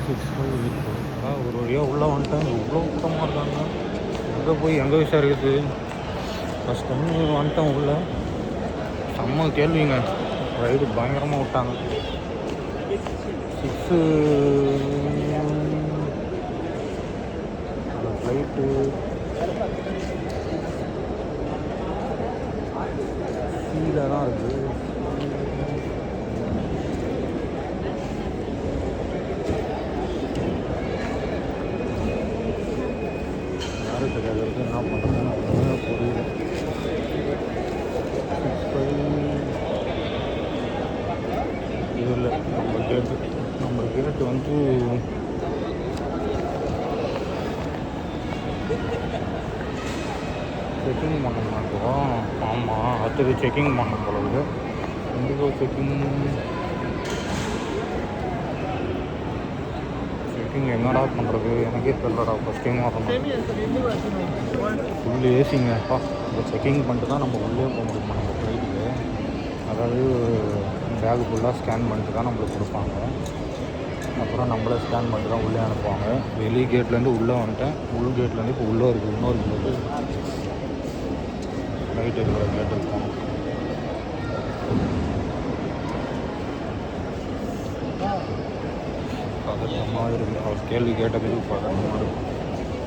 6584. ஒரு வழியாக உள்ளே வந்துட்டாங்க. இவ்வளோ கூட்டமாக இருக்காங்க. எங்கே விசாரிக்கிறது? ஃபஸ்ட் டைம் வந்துட்டேன் உள்ளே. செம்ம கேள்விங்க. ரைடு பயங்கரமாக விட்டாங்க. 6 ஃப்ளைட்டு கீழே தான் இருக்குது. யாரும் தெரியாது என்ன பண்ணுறதுன்னு புரியல. இதில் நம்ம கேட்டு வந்து செக்கிங் பண்ண மாட்டோம். ஆமாம், அடுத்தது செக்கிங் பண்ண போகிறது. இண்டிகோ செக்கிங் என்னடா பண்ணுறது எனக்கே தெரியலடா. ஃபஸ்ட் டைம் வரணும். ஃபுல் ஏசிங்கப்பா. இந்த செக்கிங் பண்ணிட்டு தான் நம்ம உள்ளே போக முடியுமா நம்ம ஃப்ளைட்டுக்கு? அதாவது பேக் ஃபுல்லாக ஸ்கேன் பண்ணிட்டு தான் நம்மளுக்கு கொடுப்பாங்க. அப்புறம் நம்மளே ஸ்கேன் பண்ணிட்டு தான் உள்ளே அனுப்புவாங்க. வெளி கேட்லேருந்து உள்ளே வந்துட்டேன். உள் கேட்லேருந்து இப்போ உள்ளே இருக்குது. இன்னொரு கேட்டு ஃப்ளைட் இருக்கிற கேட்டு இருக்கும். பதட்டமாக இருக்குது. அவர் கேள்வி கேட்டதுக்கு பதட்டமாக இருக்கும்.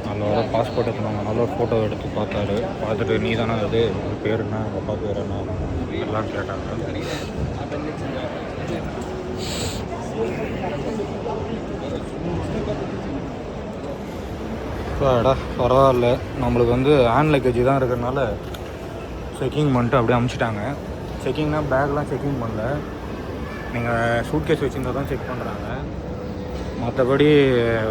நல்ல பாஸ்போர்ட் எடுத்துனாங்க. நல்ல ஒரு ஃபோட்டோ எடுத்து பார்த்துட்டு நீ தானே அது உங்கள் பேர் என்ன, உங்கள் அப்பா பேர் என்ன எல்லாம் கேட்டாங்க. அடா பரவாயில்ல. நம்மளுக்கு வந்து ஹேண்ட் லக்கேஜ் தான் இருக்கிறதுனால செக்கிங் பண்ணிட்டு அப்படியே அமுச்சிட்டாங்க. செக்கிங்னா பேக்லாம் செக்கிங் பண்ணல. நீங்கள் சூட்கேஸ் வச்சுருந்தா தான் செக் பண்ணுறாங்க. மற்றபடி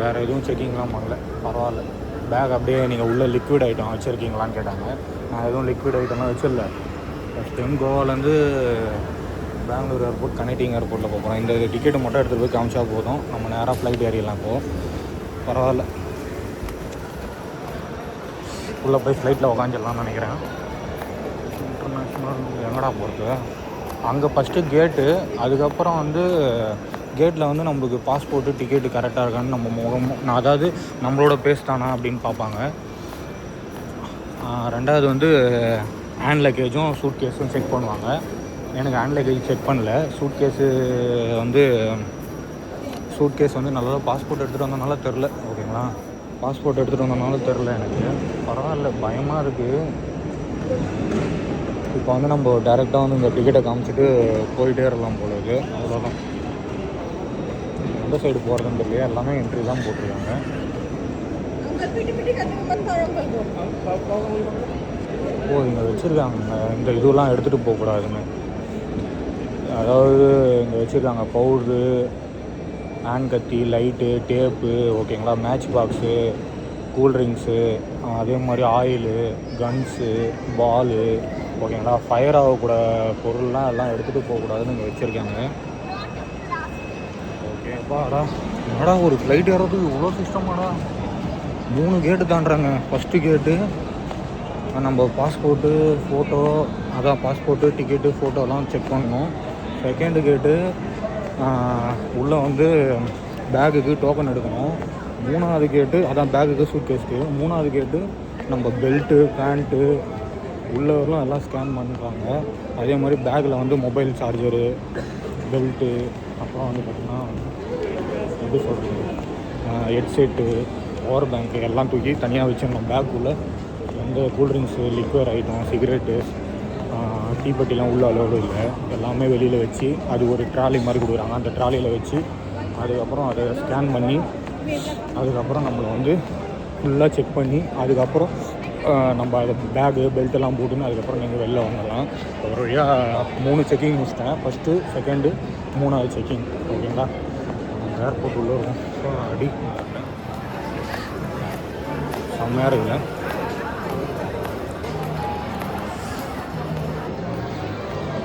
வேறு எதுவும் செக்கிங்லாம் பண்ணல. பரவாயில்ல. பேக் அப்படியே நீங்கள் உள்ளே லிக்விட் ஐட்டம் வச்சுருக்கீங்களான்னு கேட்டாங்க. நான் எதுவும் லிக்விட் ஐட்டம்லாம் வச்சிடல. ஃபஸ்ட் டைம் கோவாலேருந்து பெங்களூர் ஏர்போர்ட் கனெக்டிங் ஏர்போர்ட்டில் போகிறோம். இந்த டிக்கெட்டு மட்டும் எடுத்துகிட்டு போய் காமிச்சா போதும். நம்ம நேராக ஃப்ளைட் ஏறிடலாம். இப்போது பரவாயில்ல. உள்ளே போய் ஃப்ளைட்டில் உக்காந்துடலாம்னு நினைக்கிறேன். இன்டர்நேஷ்னல் எங்கடா போகிறது? அங்கே ஃபஸ்ட்டு கேட்டு, அதுக்கப்புறம் வந்து கேட்டில் வந்து நம்மளுக்கு பாஸ்போர்ட்டு டிக்கெட்டு கரெக்டாக இருக்கான்னு நம்ம நான் அதாவது நம்மளோட பேஸ் தானா அப்படின்னு பார்ப்பாங்க. ரெண்டாவது வந்து ஹேண்ட் லக்கேஜும் சூட் கேஸும் செக் பண்ணுவாங்க. எனக்கு ஹேண்ட் லக்கேஜ் செக் பண்ணல. சூட் கேஸ் வந்து நல்லா பாஸ்போர்ட் எடுத்துகிட்டு வந்தனால தெரில. ஓகேங்களா, பாஸ்போர்ட் எடுத்துகிட்டு வந்தனால தெரில எனக்கு. பரவாயில்ல, பயமாக இருக்குது. இப்போ வந்து நம்ம டேரெக்டாக வந்து இந்த டிக்கெட்டை காமிச்சிட்டு போயிட்டே இருக்கலாம் போல இருக்குது. அவ்வளோதான். எந்த சைடு போகிறதுன்னு தெரியல. எல்லாமே என்ட்ரி தான் போட்டிருக்காங்க. இங்கே வச்சுருக்காங்க இந்த இதுவெல்லாம் எடுத்துகிட்டு போகக்கூடாதுன்னு. அதாவது இங்கே வச்சுருக்காங்க பவுட்ரு, ஹேண்ட் கத்தி, லைட்டு, டேப்பு, ஓகேங்களா, மேட்ச் பாக்ஸு, கூல்ட்ரிங்க்ஸு, அதே மாதிரி ஆயிலு, கன்ஸு, பாலு, ஓகேங்களா. ஃபயர் ஆகக்கூட பொருள்லாம் எல்லாம் எடுத்துகிட்டு போகக்கூடாதுன்னு இங்கே வச்சுருக்காங்க. ஓகேப்பாடா. என்னடா ஒரு ஃப்ளைட் ஏறதுக்கு இவ்வளோ சிஸ்டமாடா. 3 கேட்டு தாண்டுறாங்க. ஃபஸ்ட்டு கேட்டு நம்ம பாஸ்போர்ட்டு ஃபோட்டோ, அதான் பாஸ்போர்ட்டு டிக்கெட்டு ஃபோட்டோலாம் செக் பண்ணணும். செகண்டு கேட்டு உள்ளே வந்து பேகுக்கு டோக்கன் எடுக்கணும். 3வது கேட்டு அதான் பேகுக்கு சூட்கேஸ்க்கு. 3வது கேட்டு நம்ம பெல்ட்டு பேண்ட்டு உள்ளவரெலாம் எல்லாம் ஸ்கேன் பண்ணுறாங்க. அதே மாதிரி பேக்கில் வந்து மொபைல் சார்ஜரு பெல்ட்டு அப்புறம் வந்து பார்த்திங்கன்னா எப்படி சொல்கிறது ஹெட்செட்டு பவர் பேங்க்கு எல்லாம் தூக்கி தனியாக வச்சிடணும். பேக்குள்ளே எந்த கூல்ட்ரிங்க்ஸு லிக்விட் ஐட்டம் சிகரெட்டு டீப்பட்டிலாம் உள்ள அளவு இல்லை. எல்லாமே வெளியில் வச்சு அது ஒரு ட்ராலி மாதிரி கொடுக்குறாங்க. அந்த ட்ராலியில் வச்சு அதுக்கப்புறம் அதை ஸ்கேன் பண்ணி அதுக்கப்புறம் நம்மளை வந்து ஃபுல்லாக செக் பண்ணி அதுக்கப்புறம் நம்ம அதை பேகு பெல்ட்டெல்லாம் போட்டுன்னு அதுக்கப்புறம் நீங்கள் வெளில வாங்கலாம். ஒரு வழியாக 3 செக்கிங் முடிச்சிட்டேன். ஃபஸ்ட்டு செகண்டு 3வது செக்கிங். ஓகேங்களா. ஏர்போர்ட் உள்ளே இருக்கும். ஸோ அடி செம்மையாக இருக்குல்ல.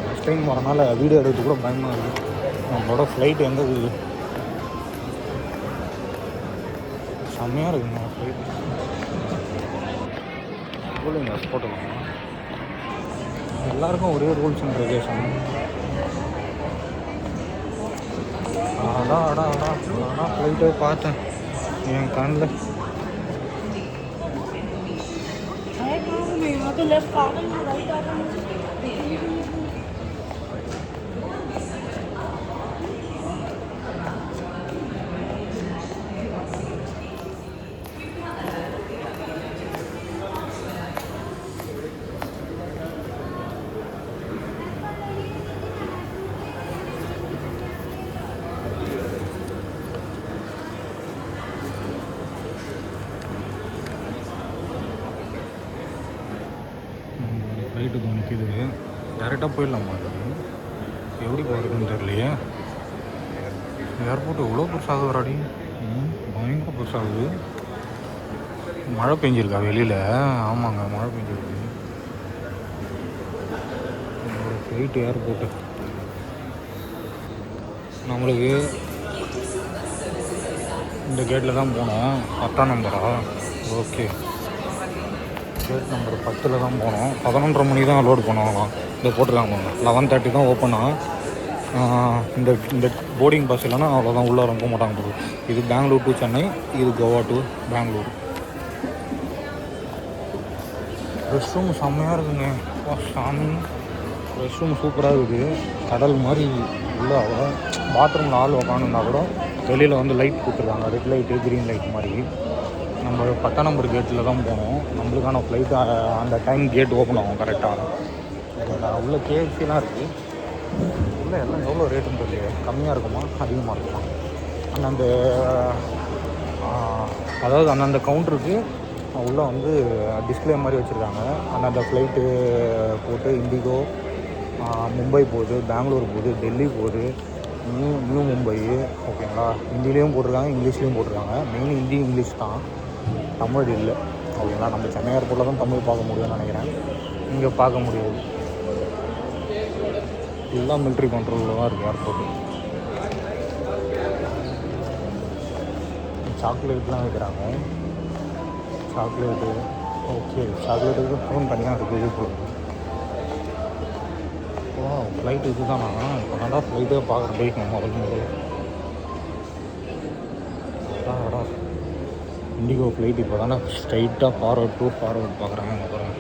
ஃபஸ்ட் டைம் வரனால வீடியோ எடுக்கிறது கூட பயமாக இருக்குது. நம்மளோட ஃப்ளைட் எங்கே இருக்குது. செம்மையாக இருக்குங்க ஃப்ளைட். இல்லைங்க போட்டுக்கலாம். எல்லாருக்கும் ஒரே ரூல்ஸ் அண்ட் ரெகுலேஷன். அதான் ஃப்ளைட்டே பார்த்தேன் என் கண்ணில். ஃப்ளைட்டு நிற்கிது. டேரெக்டாக போயிடலாமா? அது எப்படி போகிறதுன்னு தெரியலையே. ஏர்போர்ட்டு எவ்வளோ பெருசாகுது வராடி. பயங்கர பெருசாகுது. மழை பெஞ்சிருக்கா வெளியில்? ஆமாங்க மழை பெஞ்சிருக்கு. ஃப்ளைட்டு ஏர்போர்ட்டு நம்மளுக்கு இந்த கேட்டில் தான் போனோம். 10ஆம் நம்பரா? ஓகே. கேட் நம்பர் 10 தான் போனோம். 11:30 மணிக்கு தான் லோடு பண்ணுவாங்களாம். இதை போட்டுருக்காங்க. 11:30 தான் ஓப்பனாக. இந்த போர்டிங் பாஸ் இல்லைன்னா அவ்வளோதான், உள்ளே ரொம்ப மாட்டாங்க போகுது. இது பெங்களூர் டு சென்னை, இது Goa to Bangalore. Rest room செம்மையாக இருக்குங்க. சாமி ரெஸ்ட் ரூம் சூப்பராக இருக்குது. கடல் மாதிரி உள்ள பாத்ரூமில் ஆள் உக்காந்துருந்தா கூட வெளியில் வந்து லைட் கொடுத்துருக்காங்க. ரெட் லைட்டு க்ரீன் லைட் மாதிரி. நம்ம 10ஆம் நம்பர் கேட்டில் தான் போனோம். நம்மளுக்கான ஃப்ளைட்டு அந்த டைம் கேட் ஓப்பன் ஆகும் கரெக்டாக. உள்ள கேஎஃப்சிலாம் இருக்குது. உள்ளே எல்லாம் எவ்வளோ ரேட்டுன்னு தெரியல. கம்மியாக இருக்குமா அதிகமாக இருக்குமா? அந்தந்த அதாவது அந்தந்த கவுண்டருக்கு உள்ளே வந்து டிஸ்பிளே மாதிரி வச்சுருக்காங்க. அந்தந்த ஃப்ளைட்டு போட்டு இண்டிகோ மும்பை போகுது, பெங்களூர் போகுது, டெல்லி போகுது, நியூ மும்பை. ஓகேங்களா. ஹிந்திலேயும் போட்டிருக்காங்க, இங்கிலீஷ்லேயும் போட்டிருக்காங்க. மெயின் ஹிந்தி இங்கிலீஷ் தான், தமிழ் இல்லை. ஓகேங்களா. நம்ம சென்னை ஏர்போர்ட்டில் தான் தமிழ் பார்க்க முடியும்னு நினைக்கிறேன். இங்கே பார்க்க முடியாது. ஃபுல்லாக மிலிட்ரி கண்ட்ரோலில் தான் இருக்குது ஏர்போர்ட்டு. சாக்லேட்லாம் வைக்கிறாங்க. Chocolate okay. சாக்லேட்டுக்கு ஃபோன் தனியாக இருக்குது. இது போகுது. ஓ ஃப்ளைட் இது தானா? இப்போ நல்லா ஃப்ளைட்டே பார்க்குற போய்க்கணும் முதல்ல. இண்டிகோ ஃப்ளைட் இப்போ தானே ஸ்ட்ரைட்டாக ஃபார்வர்ட் டு ஃபார்வர்ட் பார்க்குறாங்க. அப்புறம்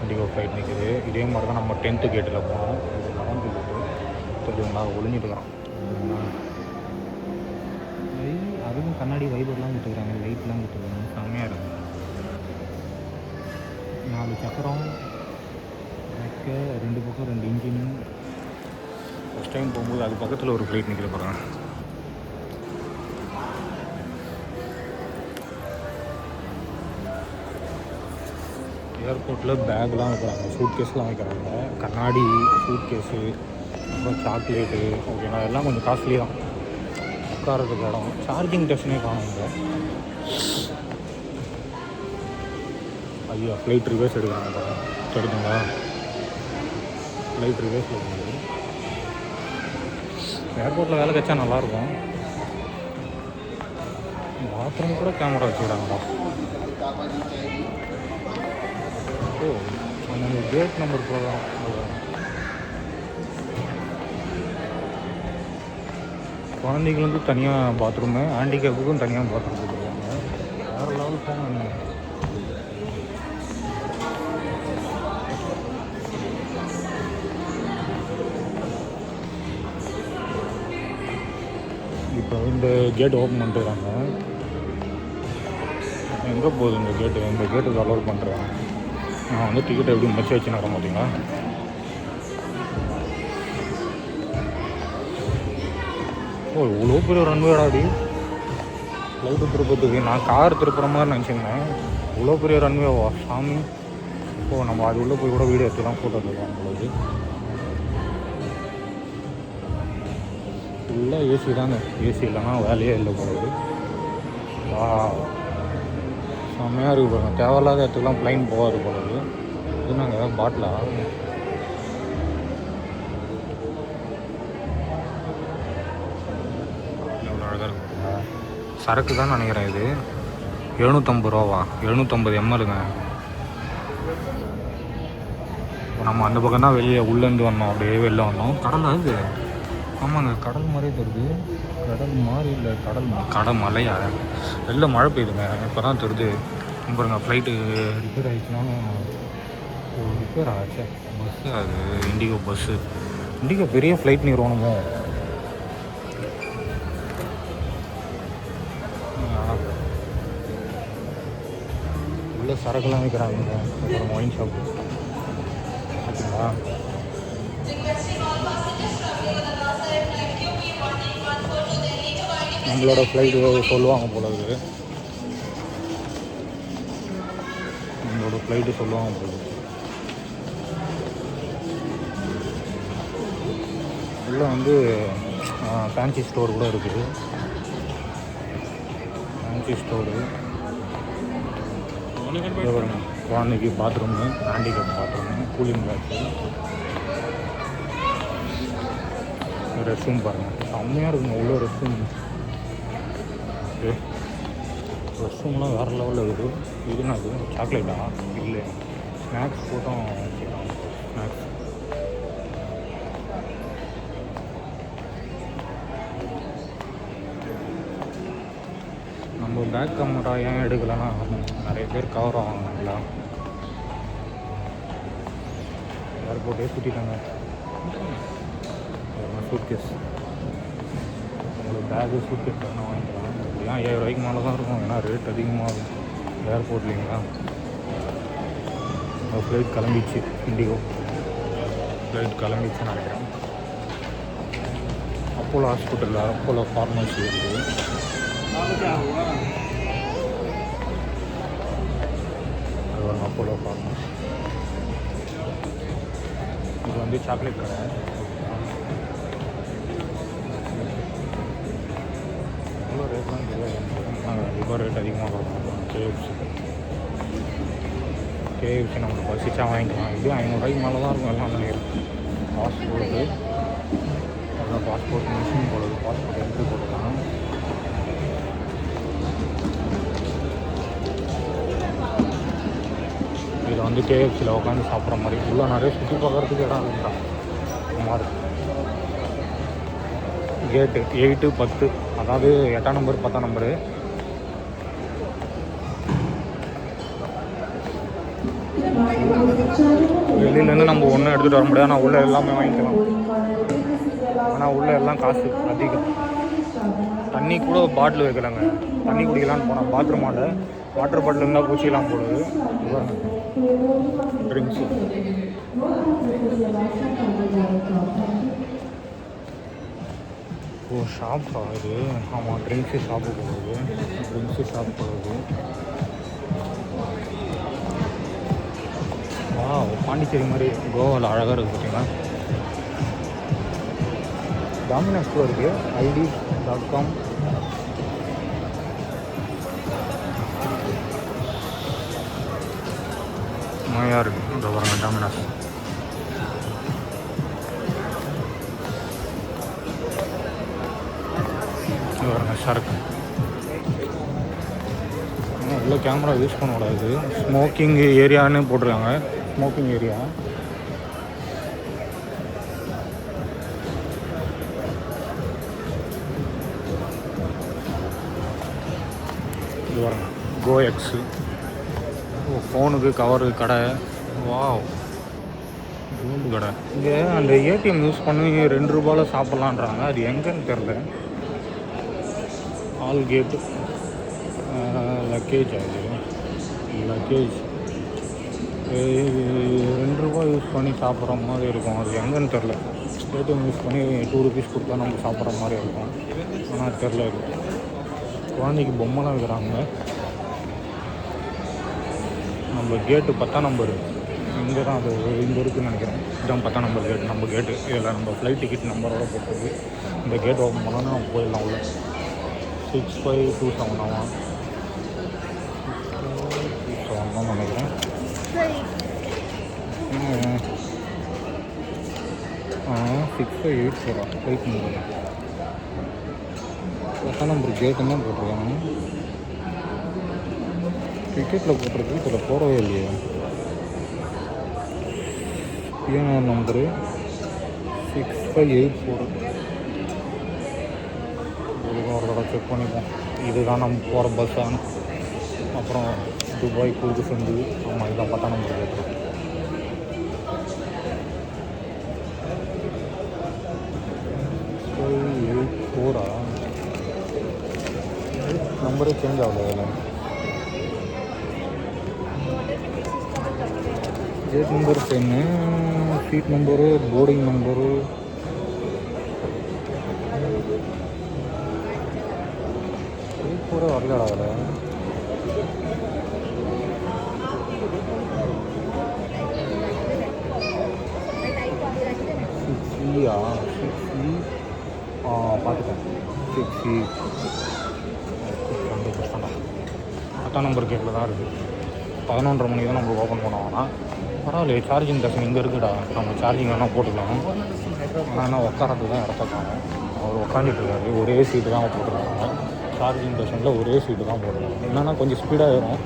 இண்டிகோ ஃப்ளைட் நிற்குது. இதே மாதிரி தான் நம்ம 10th கேட்டில் போனோம். இது 11th கேட்டு தெரியுங்களா. ஒளிஞ்சிட்டுருக்கான். அதுவும் கண்ணாடி வைபர்லாம் விட்டுக்கிறாங்க, லைட்லாம் விட்டுருக்காங்க. செம்மையாக இருக்குது. 4 சக்கரம் ரெக்க, 2 பக்கம் 2 இன்ஜின். ஃபஸ்ட் டைம் போகும்போது அது பக்கத்தில் ஒரு ஃப்ளைட் நிற்கிற போகிறேன். ஏர்போர்ட்டில் பேக்லாம் வைக்கிறாங்க, சூட்கேஸ்லாம் வைக்கிறாங்க. கண்ணாடி சூட்கேஸு, அப்புறம் சாக்லேட்டு. ஓகேண்ணா. எல்லாம் கொஞ்சம் காஸ்ட்லி தான். உட்காரத்துக்கு இடம். சார்ஜிங் ஸ்டேஷனே காணுங்க. ஐயோ ஃப்ளைட் ரிவர்ஸ் எடுக்கிறாங்க. தெரியுதுங்களா? ஃப்ளைட் ரிவர்ஸில் போகுது. ஏர்போர்ட்டில் வேலை கிடைச்சா நல்லாயிருக்கும். பாத்ரூம் கூட கேமரா வச்சுக்கிறாங்களா? ஓ அந்த கேட் நம்பர் போகலாம். குழந்தைங்களுக்கு தனியாக பாத்ரூமு, ஹேண்டிகேப்புக்கும் தனியாக பாத்ரூம் கொடுத்துருக்காங்க. வேறு லெவல் போகணும். இப்போ இந்த கேட் ஓப்பன் பண்ணிட்டுருக்காங்க. எங்கே போகுது இந்த கேட்டு? இந்த கேட்டுக்கு அலோட் பண்ணுறேன். நான் வந்து டிக்கெட் எப்படி மச்சு வச்சுன்னு வரேன் பார்த்தீங்களா? ஓ இவ்வளோ பெரிய ரன்வேடாடி ஃப்ளைட்டு திருப்பத்துக்கு. நான் கார் திருப்புற மாதிரி நினச்சிருந்தேன். இவ்வளோ பெரிய ரன்வேவா சாமி. ஓ நம்ம அது உள்ளே போய் கூட வீடியோ எடுத்துலாம், ஃபோட்டோ எடுத்துக்கலாம். உங்களுக்கு ஃபுல்லாக ஏசி தாங்க. ஏசி இல்லைன்னா வேலையே இல்லை போகுது. வா செம்மையாக இருக்குது பாருங்கள். தேவையில்லாத இடத்துக்குலாம் ப்ளைன் போகாது போகுது. இது நாங்கள் பாட்டிலா எவ்வளோ அழகாக இருக்குங்களா? சரக்கு தான் நினைக்கிறேன். இது 750 ரூபாவா? 750 mlங்க. இப்போ நம்ம அந்த பக்கம் தான் வெளியே உள்ளேருந்து வந்தோம். அப்படியே வெளில வந்தோம். கடல் அது. ஆமாங்க கடல் மாதிரியே தெரியுது. கடல் மாதிரி இல்லை, கடல் மலையா? வெளில மழை பெய்யுதுங்க. இப்போ தான் தெரியுது. பாருங்க ஃப்ளைட்டு ரிப்பேர் ஆகிடுச்சுன்னா ரிப்பேர் ஆச்சு. பஸ்ஸு அது இண்டிகோ பஸ்ஸு. இண்டிகோ பெரிய ஃப்ளைட் நிறுவனமோ? உள்ள சரக்குலாம் வைக்கிறாங்க. அப்புறம் ஒயின் ஷாப்பு ஓகேங்களா? நம்மளோட ஃப்ளைட்டு சொல்லுவாங்க போல இருக்குது. நம்மளோட ஃப்ளைட்டு சொல்லுவாங்க போல இருக்குது. உள்ளே வந்து ஃபேன்சி ஸ்டோர் கூட இருக்குது. Fancy store. குழந்தைக்கு bathroom, handicap bathroom, cooling glass, rest room பாருங்கள். செம்மையாக இருக்குங்க உள்ள ரெஸ்ட் ரூம். ரெஸ்ட் ரூம்லாம் வேறு லெவலில் இருக்குது. இதுனா அது சாக்லேட்டா? இல்லை ஸ்நாக்ஸ் போட்டும் வச்சுக்கலாம். ஸ்நாக்ஸ் நம்ம பேக் கேமரா ஏன் எடுக்கலைன்னா நிறைய பேர் கவர் ஆவாங்களா. ஏர்போர்ட்டே சுற்றிட்டாங்க. சூட்கேஸ் உங்களுக்கு பேகு சூட்கேஸ் வேணால் வாங்கிக்கலாம். ஏன் 5000 ரூபாய்க்கு மேலே தான் இருக்கும். ஏன்னா ரேட் அதிகமாகும் ஏர்போர்ட்லிங்களா. ஃப்ளைட் கிளம்பிச்சு. இண்டிகோ ஃப்ளைட் கிளம்பிச்சுன்னு நினைக்கிறேன். அப்போலோ ஹாஸ்பிட்டலில் அப்போலோ ஃபார்மசி இருக்குது. அது ஒரு அப்போலோ ஃபார்மசி. இது வந்து சாக்லேட் கடை. எவ்வளோ ரேட்லாம் தெரியாது. நாங்கள் கண்டிப்பாக ரேட் அதிகமாக கொடுப்போம். கேஎஃப்சி நம்மளுக்கு பசிச்சா வாங்கிக்கலாம். இது 500 ரூபாய்க்கு மேலே தான் இருக்கும் எல்லாம் நினைக்கிறேன். பாஸ்போர்ட்டு அதான் பாஸ்போர்ட் மிஷின் போடுறது. பாஸ்போர்ட் எடுத்து போடலாம். இதில் வந்து கேஎஃப்சியில் உட்காந்து சாப்பிட்ற மாதிரி உள்ள நிறைய சுற்றி பார்க்குறதுக்கு இடம் இருக்குதான். மாதிரி கேட்டு 8, 10 அதாவது 8ஆம் நம்பர் 10ஆம் நம்பரு. வெளியிலேருந்து நம்ம ஒன்றும் எடுத்துகிட்டு வர முடியாது. ஆனால் உள்ளே எல்லாமே வாங்கிக்கலாம். ஆனால் உள்ளே எல்லாம் காசு அதிகம். தண்ணி கூட பாட்டில் வைக்கலாங்க. தண்ணி குடிக்கலான்னு போனால் பாத்ரூமாண்ட வாட்டர் பாட்டில் இருந்தால் பூச்சிக்கலாம் போடுது. ட்ரிங்க்ஸு ஓ ஷாப்பா இது? ஆமாம் ட்ரிங்க்ஸு ஷாப்பு போடுது. ட்ரிங்க்ஸு ஷாப் போடுது. பாண்டிச்சேரி மாதிரி கோவாவில் அழகாக இருக்குது பார்த்தீங்களா. டாமினோஸ் கூட இருக்குது. ID.com. மாயா இருக்குது. இந்த பாருங்க டாமினோஸ். நைஸாக இருக்கு. உள்ள கேமரா யூஸ் பண்ணக்கூடாது, ஸ்மோக்கிங் ஏரியான்னு போட்டிருக்காங்க. Smoking area. இது பாருங்க, கோ எக்ஸு. ஃபோனுக்கு கவரு கடை. வாவ், கோல்டு கடை. இங்கே அந்த ஏடிஎம் யூஸ் பண்ணி 2 ரூபாயில் சாப்பிட்லான்றாங்க. அது எங்கன்னு தெரில. ஆல் கேட்டு லக்கேஜ். அது லக்கேஜ் 2 ரூபா யூஸ் பண்ணி சாப்பிட்ற மாதிரி இருக்கும். அது எங்கன்னு தெரில. ஏடிஎம் யூஸ் பண்ணி 2 ருபீஸ் கொடுத்தா நம்ம சாப்பிட்ற மாதிரி இருக்கும். ஆனால் தெரில. இது குழந்தைக்கு பொம்மைலாம் வைக்கிறாங்க. நம்ம கேட்டு 10ஆம் நம்பரு இங்கே தான். அது இங்கே இருக்குதுன்னு நினைக்கிறேன். இதுதான் 10ஆம் நம்பர் கேட்டு. நம்ம கேட்டு இதில் நம்ம ஃப்ளைட் டிக்கெட் நம்பரோட போட்டுருக்கு. இந்த கேட் ஓப்பன் பண்ணோன்னா நம்ம போயிடலாம் உள்ள. 6527 ஆமாம், 6527 தான் நினைக்கிறேன். 6584 ஃப்ளைட் நம்பர். 10ஆம் நம்பர் கேட்டுன்னு தான் போட்டிருக்காங்க. டிக்கெட்டில் போட்டிருக்கு, இதில் போடவே இல்லையே. PNR number 6584. இதுதான் ஒரு தடவை செக் பண்ணிப்போம். இதுதான் நம்ம போகிற பஸ்ஸானு. அப்புறம் துபாய் கூடு செஞ்சு. ஆமாம், இதுதான் 10ஆம் நம்பர் கேட்டு. நம்பரே சேஞ்ச் ஆகல. அதில் gate number same, seat number, boarding number. கூட வரலடா அதில். பார்த்துட்டேன். 6E 100%. 10ஆம் நம்பர் கேட்டில் தான் இருக்குது. 11:30 மணிக்கு தான் நம்ம ஓப்பன் பண்ணுவோம்னா. பரவாயில்லையே, சார்ஜிங் ஸ்டேஷன் இங்கே இருக்குடா. நம்ம சார்ஜிங் வேணால் போட்டுக்கலாம். ஆனால் உட்காரத்து தான் இடத்த காணும். அவர் உட்காந்துட்ருக்காரு. ஒரே சீட்டு தான் போட்டுருக்காங்க. சார்ஜிங் ஸ்டேஷனில் ஒரே சீட்டு தான் போட்டுருக்காங்க. என்னென்னா கொஞ்சம் ஸ்பீடாக ஏறும்.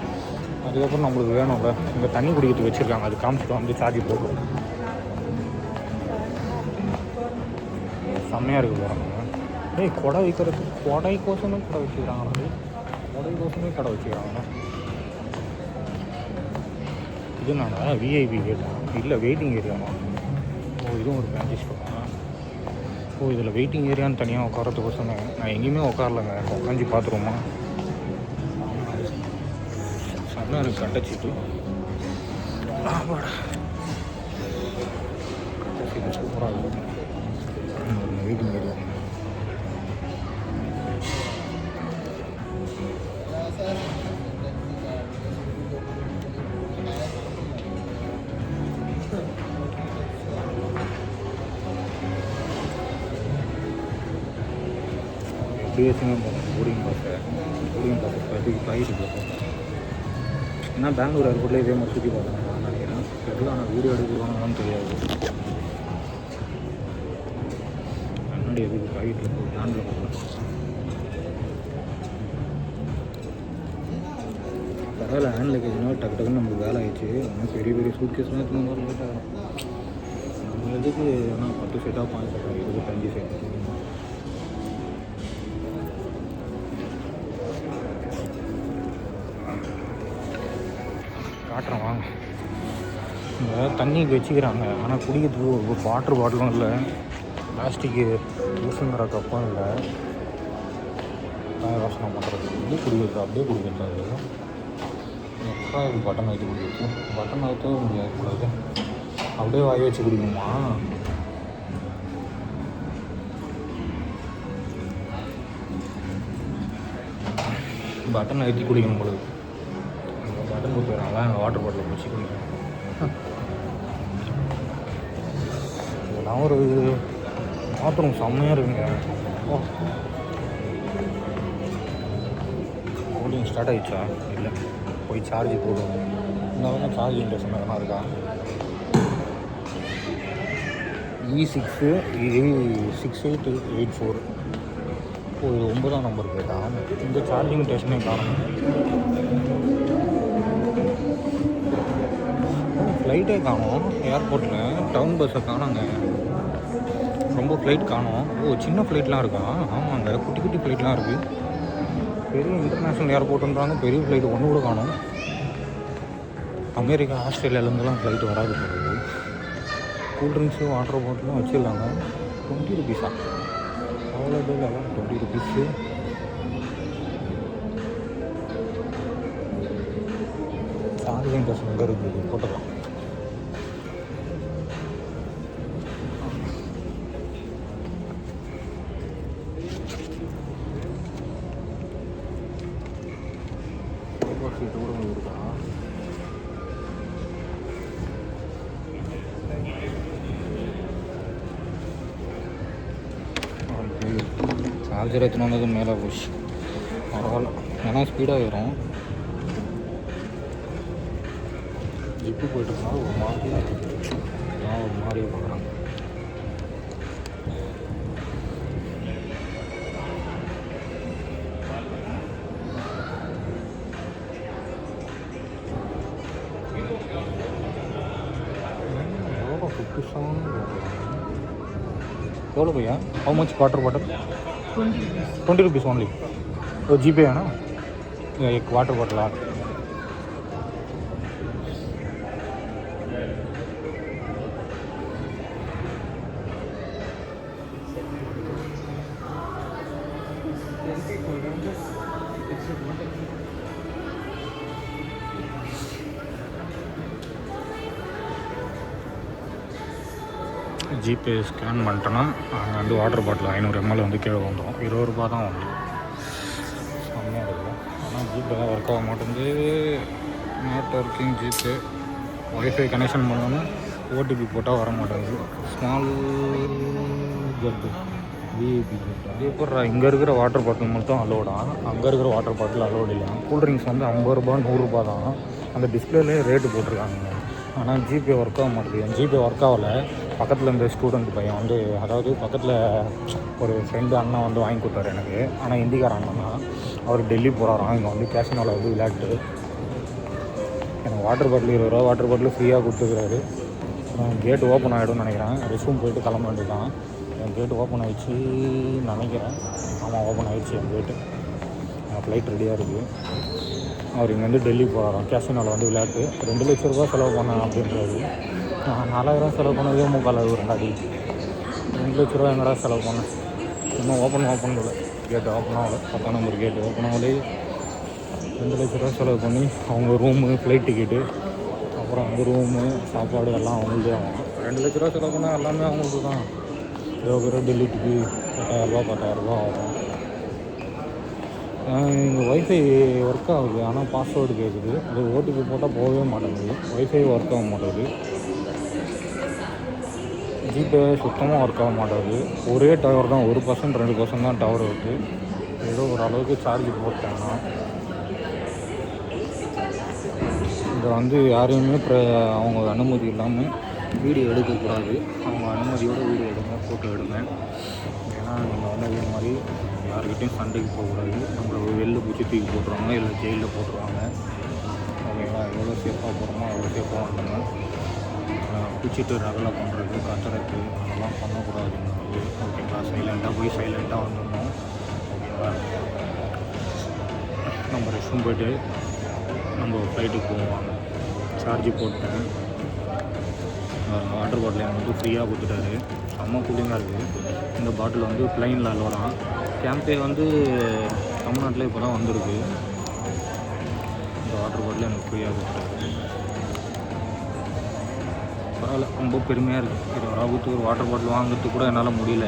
அதுக்கப்புறம் நம்மளுக்கு வேணும்ல, இங்கே தண்ணி குடிக்கிறதுக்கு வச்சுருக்காங்க. அது காமிச்சிட்டு வந்து சார்ஜ் போட்டுரும். செம்மையாக இருக்குது பாருங்க. கொடை வைக்கிறதுக்கு கொடைக்கோசமே கடை வச்சுக்கிறாங்க. கொடைக்கோசமே கடை வச்சுக்கிறாங்க. இது என்னடா விஐபி கேட்டா? இல்லை, வெயிட்டிங் ஏரியாவா? இதுவும் ஒரு பேண்ட் ஸ்டோரா? இதில் வெயிட்டிங் ஏரியான்னு தனியாக உட்காரத்துக்கோசம் நான் எங்கேயுமே உட்காரலைங்க. உட்காந்து பார்த்துருவோமா? செம்மையாக இருக்குது கட்டச்சிட்டு. கட்டச்சிட்டு சூப்பராக இருக்குது. Waiting area. எப்படி வச்சுமே போகணும். போர்டிங் பாஸை பைட்டு போகும். ஏன்னா பெங்களூர் ஏர்போர்ட்டில் இதே மாதிரி சுற்றி பார்க்கணும் நான் நினைக்கிறேன். எதுவும் ஆனால் வீடியோ எடுக்கிறாங்கன்னு தெரியாது. முன்னாடி எதுக்கு பைட்டில் போய் ஹேண்டில் போகணும். பரவாயில்ல, ஹேண்ட் லக்கேஜ்னா டக்கு டக்குன்னு நம்மளுக்கு வேலை ஆயிடுச்சு. ஆனால் பெரிய பெரிய சூட்கேஸ்லாம் எடுத்துன்னு மாதிரி லேட் ஆகும். நம்ம எதுக்கு ஆனால் 10 செட்டாக 5 செட்டாக 25 செட். காட்டுறேன் வாங்க. இந்த தண்ணிக்கு வச்சுக்கிறாங்க. ஆனால் குடிக்கிறதுக்கு ஒரு வாட்டர் பாட்டிலும் இல்லை. பிளாஸ்டிக்கு யூஸுங்கிற கப்பும் இல்லை. யோசனை பண்ணுறது எப்படி குடிக்கிறது? அப்படியே குடிக்கிறது. எப்போ இது பட்டன் வைத்து குடிக்கிறது? பட்டன் வைத்தவே முடியாது. அப்படியே வாய் வச்சு குடிக்கணுமா? பட்டன் அழுத்தி குடிக்கணும் பொழுது. பட்டன் கொடுத்துறாங்களா? வாட்டர் பாட்டில் வச்சு குடிக்கணும். இதெல்லாம் ஒரு பாத்ரூம் செம்மையாக இருக்குங்க. கூலிங் ஸ்டார்ட் ஆகிடுச்சா? இல்லை, போய் சார்ஜ் போடுவோம். இந்த வரைக்கும் சார்ஜிங் ஸ்டேஷன் எதனா இருக்கா? E6 6884 ஓ இது 9ஆம் நம்பர் கேட்டா இந்த சார்ஜிங் ஸ்டேஷனே காணும். ஃப்ளைட்டே காணும் ஏர்போர்ட்டில். டவுன் பஸ்ஸை காணுங்க. ரொம்ப ஃப்ளைட் காணும். ஓ சின்ன ஃப்ளைட்லாம் இருக்கா? ஆமாங்க குட்டி குட்டி ஃப்ளைட்லாம் இருக்குது. பெரிய இன்டர்நேஷ்னல் ஏர்போர்ட்டுன்றாங்க, பெரிய ஃப்ளைட் ஒன்று கூட காணும். அமெரிக்கா ஆஸ்திரேலியாவிலேருந்துலாம் ஃப்ளைட்டு வராது போகுது. கூல்ட்ரிங்க்ஸு வாட்டர் பாட்டிலும் வச்சுருந்தாங்க. 20 ருபீஸா? அவ்வளோ பேர் 20 ருபீஸு. சார்ஜிங் பஸ் எங்கே இருக்குது போட்டுக்கலாம். சீட்டு கூட இருக்கா? சார்ஜர் எத்தனை வந்தது மேலே போச்சு. பரவாயில்ல, ஏன்னா ஸ்பீடாக ஏறும். ஜிப்பு போயிட்டுருக்கா ஒரு மாதிரியாக இருக்குது. நான் ஒரு மாதிரியாக பார்க்குறேன். எவ்வளோ பையா? How much water bottle? 20 rupees only. वो जीपे है ना? एक वाटर बॉटल आ. ஜிபே ஸ்கேன் பண்ணிட்டோன்னா அங்கே வந்து வாட்டர் பாட்டில் 500 ml வந்து கீழே வந்துடும். 20 ரூபா தான் வந்து செம்மையாக இருக்குது. ஆனால் ஜிபே தான் ஒர்க் ஆக மாட்டேங்குது. Not working GPay. WiFi connection பண்ணோன்னா ஓடிபி போட்டால் வர மாட்டேங்குது. Small jet VIP jet. அதே போல் இங்கே இருக்கிற வாட்டர் பாட்டில் மட்டும் அலோடா, அங்கே இருக்கிற வாட்டர் பாட்டில் அலோடு இல்லை. கூல்ட்ரிங்க்ஸ் வந்து 50 ரூபா 100 ரூபா தான். அந்த டிஸ்பிளேலேயே ரேட்டு போட்டிருக்காங்க. ஆனால் ஜிபே ஒர்க் ஆக மாட்டேங்குது. என் ஜிபே ஒர்க் ஆகலை. பக்கத்தில் இருந்த ஸ்டூடெண்ட் பையன் வந்து, அதாவது பக்கத்தில் ஒரு ஃப்ரெண்டு அண்ணன் வந்து வாங்கி கொடுத்தாரு எனக்கு. ஆனால் இந்திக்கார அண்ணன் தான். அவர் டெல்லி போகிறாராம். இங்கே வந்து கேஷினோவில் வந்து விளையாட்டு எனக்கு வாட்டர் பாட்டில் 20 ரூபா வாட்டர் பாட்டில் ஃப்ரீயாக கொடுத்துக்கிறாரு. கேட்டு ஓப்பன் ஆகிடும்னு நினைக்கிறேன். ரெஸ்ட் போயிட்டு கிளம்ப வேண்டியது தான். என் கேட்டு ஓப்பன் ஆகிடுச்சு நினைக்கிறேன். ஆமாம் ஓப்பன் ஆகிடுச்சு என் கேட்டு. ஃப்ளைட் ரெடியாக இருக்குது. அவர் இங்கே வந்து டெல்லி போகிறாராம். கேஷினோவில் வந்து விளையாட்டு 2 லட்ச ரூபா செலவு பண்ணேன் அப்படின்றாரு. 4000 செலவு பண்ணதே 3/4 ரெண்டாடி. 2 லட்ச ரூபா எங்கடா செலவு பண்ணேன். இன்னும் ஓப்பன் இல்லை. கேட்டு ஓப்பன் ஆகலை. 10ஆம் நம்பர் கேட்டு ஓப்பன் ஆகலே. 2 லட்ச ரூபா செலவு பண்ணி அவங்க ரூமு, ஃப்ளைட் டிக்கெட்டு, அப்புறம் வந்து ரூமு, சாப்பாடு எல்லாம் அவங்கள்தே ஆகும். 2 லட்ச ரூபா செலவு பண்ணால் எல்லாமே அவங்களுக்கு தான். 20 ரூபா டெல்லிக்கு 8000 10,000 ஆகும். இங்கே ஒய்ஃபை ஒர்க் ஆகுது. ஆனால் பாஸ்வேர்டு கேட்குது. அது ஓடிபி போட்டால் போகவே மாட்டேங்குது. ஒய்ஃபை ஒர்க் ஆக மாட்டேங்குது. ஜிபே சுத்தமாக ஒர்க் ஆக மாட்டேங்குது. ஒரே டவர் தான், 1% 2% தான் டவர் இருக்குது. ஏதோ ஒரு அளவுக்கு சார்ஜ் போட்டேன்னா இதை வந்து யாரையுமே அவங்க அனுமதி இல்லாமல் வீடியோ எடுக்கக்கூடாது. அவங்க அனுமதியோடு வீடியோ எடுங்க, ஃபோட்டோ எடுங்க. ஏன்னா நீங்கள் வந்து அதே மாதிரி யாருக்கிட்டையும் சண்டைக்கு போகக்கூடாது. நம்மளை வெளில பிடிச்சி தூக்கி போட்டுருவாங்க, இல்லை ஜெயிலில் போட்டுருவாங்க. ஓகேங்களா? எவ்வளோ சேஃபாக போகிறோமோ அவ்வளோ சேஃபாக வந்துங்க. பிடிச்சிட்டு ரகலை பண்ணுறது, கத்துறது அதெல்லாம் பண்ணக்கூடாதுங்க. ஓகேங்களா? சைலண்ட்டாக போய் சைலண்ட்டாக வந்துடணும். ஓகேங்களா? நம்ம ரெஸ்ட் போய்ட்டு நம்ம ஃப்ளைட்டுக்கு போவாங்க. சார்ஜ் போட்டேன். வாட்டர் பாட்டில் எனக்கு வந்து ஃப்ரீயாக கொடுத்துட்டாரு. செம்ம கூலிங்காக இருக்குது. இந்த பாட்டில் வந்து ப்ளைனில் அலோடான். கேம்பே வந்து தமிழ்நாட்டில் இப்போ தான் வந்திருக்கு. இந்த வாட்டர் பாட்டில் எனக்கு ஃப்ரீயாக கொடுத்துட்டாரு. பரவாயில்ல, ரொம்ப பெருமையாக இருக்குது. 20 ரூபா கொடுத்து ஒரு வாட்டர் பாட்டில் வாங்குறதுக்கு கூட என்னால் முடியல.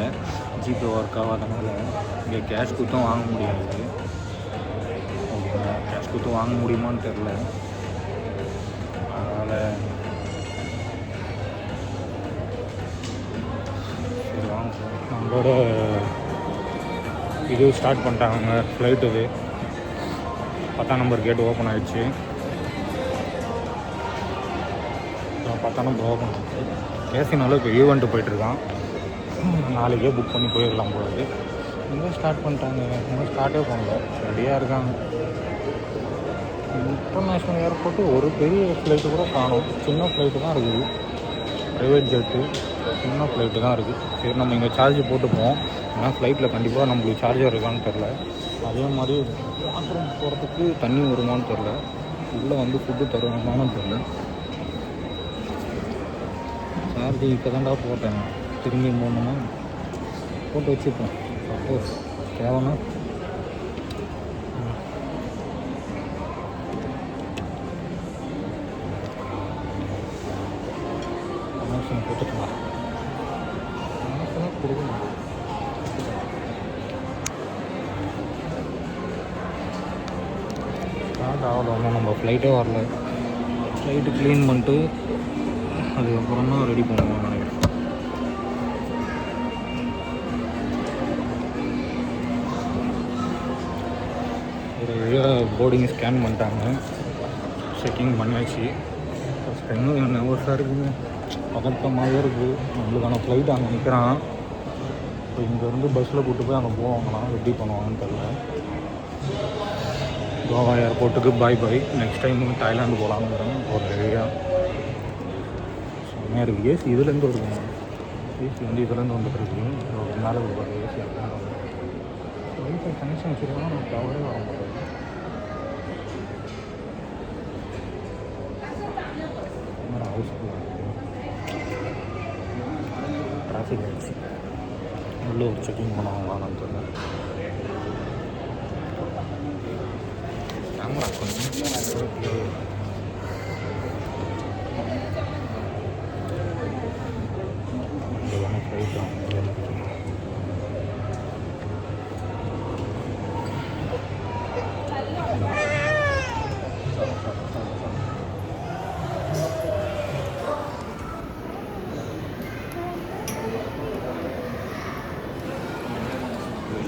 ஜிபே ஒர்க் ஆகாதனால இங்கே கேஷ் கொடுத்தும் வாங்க முடியாது. ஓகேங்களா? கேஷ் கொடுத்து வாங்க முடியுமான்னு தெரில. அதனால் சரி வாங்க. நம்மளோட இது ஸ்டார்ட் பண்ணிட்டாங்க ஃப்ளைட். இது 10ஆம் நம்பர் கேட்டு ஓப்பன் ஆகிடுச்சு. 10ஆம் நம்பர் ஓப்பன் ஆகிடுச்சு. கேசினால இப்போ ஈவெண்ட்டு போயிட்டுருக்கான். நாளைக்கே புக் பண்ணி போயிடலாம் போகுது. எங்கே ஸ்டார்ட் பண்ணிட்டாங்க, இன்னும் ஸ்டார்ட்டே பண்ணல, ரெடியாக இருக்காங்க. இன்டர்நேஷ்னல் ஏர்போர்ட்டு ஒரு பெரிய ஃப்ளைட்டு கூட காணும், சின்ன ஃப்ளைட்டு தான் இருக்குது, ப்ரைவேட் ஜெட்டு சின்ன ஃப்ளைட்டு தான் இருக்குது. சரி நம்ம இங்கே சார்ஜ் போட்டுப்போம், ஏன்னா ஃப்ளைட்டில் கண்டிப்பாக நம்மளுக்கு சார்ஜர் இருக்கான்னு தெரில. அதே மாதிரி பாத்ரூம் போகிறதுக்கு தண்ணி வருமானு தெரில, உள்ளே வந்து ஃபுட்டு தருவாங்கன்னு தெரில. சார்ஜ் இப்போ தான்டா போட்டேன், திரும்பி போகணுமா போட்டு வச்சுப்பேன், சப்போஸ் தேவைன்னா. கனெக்ஷன் போட்டுக்கலாம், கனெக்ஷனாக கொடுக்கணும். ஸ்டார்ட் ஆகலாம், நம்ம ஃப்ளைட்டே வரல. ஃப்ளைட்டு க்ளீன் பண்ணிட்டு அதுக்கப்புறம் தான் ரெடி பண்ணுவோம் நினைக்கிறேன். ஒரு வழியாக போர்டிங் ஸ்கேன் பண்ணிட்டாங்க, செக்கிங் பண்ணியாச்சு. ஃபஸ்ட் டைமும் நர்வஸாக இருக்குது, பதட்டமாகவே இருக்குது. நம்மளுக்கான ஃப்ளைட் அங்கே நிற்கிறான். இப்போ இங்கேருந்து பஸ்ஸில் கூப்பிட்டு போய் அங்கே போவாங்கன்னா ரெடி பண்ணுவாங்கன்னு தெரியல. கோவா ஏர்போர்ட்டுக்கு bye bye. Next time Thailand போகலாங்கிறேன். ஒரு வழியாக செம்மையாக இருக்குது. ஏசி இதுலேருந்து வருதுங்க, ஏசி வந்து இதுலேருந்து வந்துட்டு இருக்கு. மேலே ஒரு ஏசி அப்படின்னு வைஃபை கனெக்ஷன் வச்சுருக்கோம், நமக்கு டவரே வர முடியாது. ஹவுஸ்ஃபுல்லாக டிராஃபிக் ஆகிடுச்சு. உள்ளே ஒரு செக்கிங் பண்ணுவாங்களான்னு தெரியல. கேமரா கொஞ்சம் ஃப்ளைட்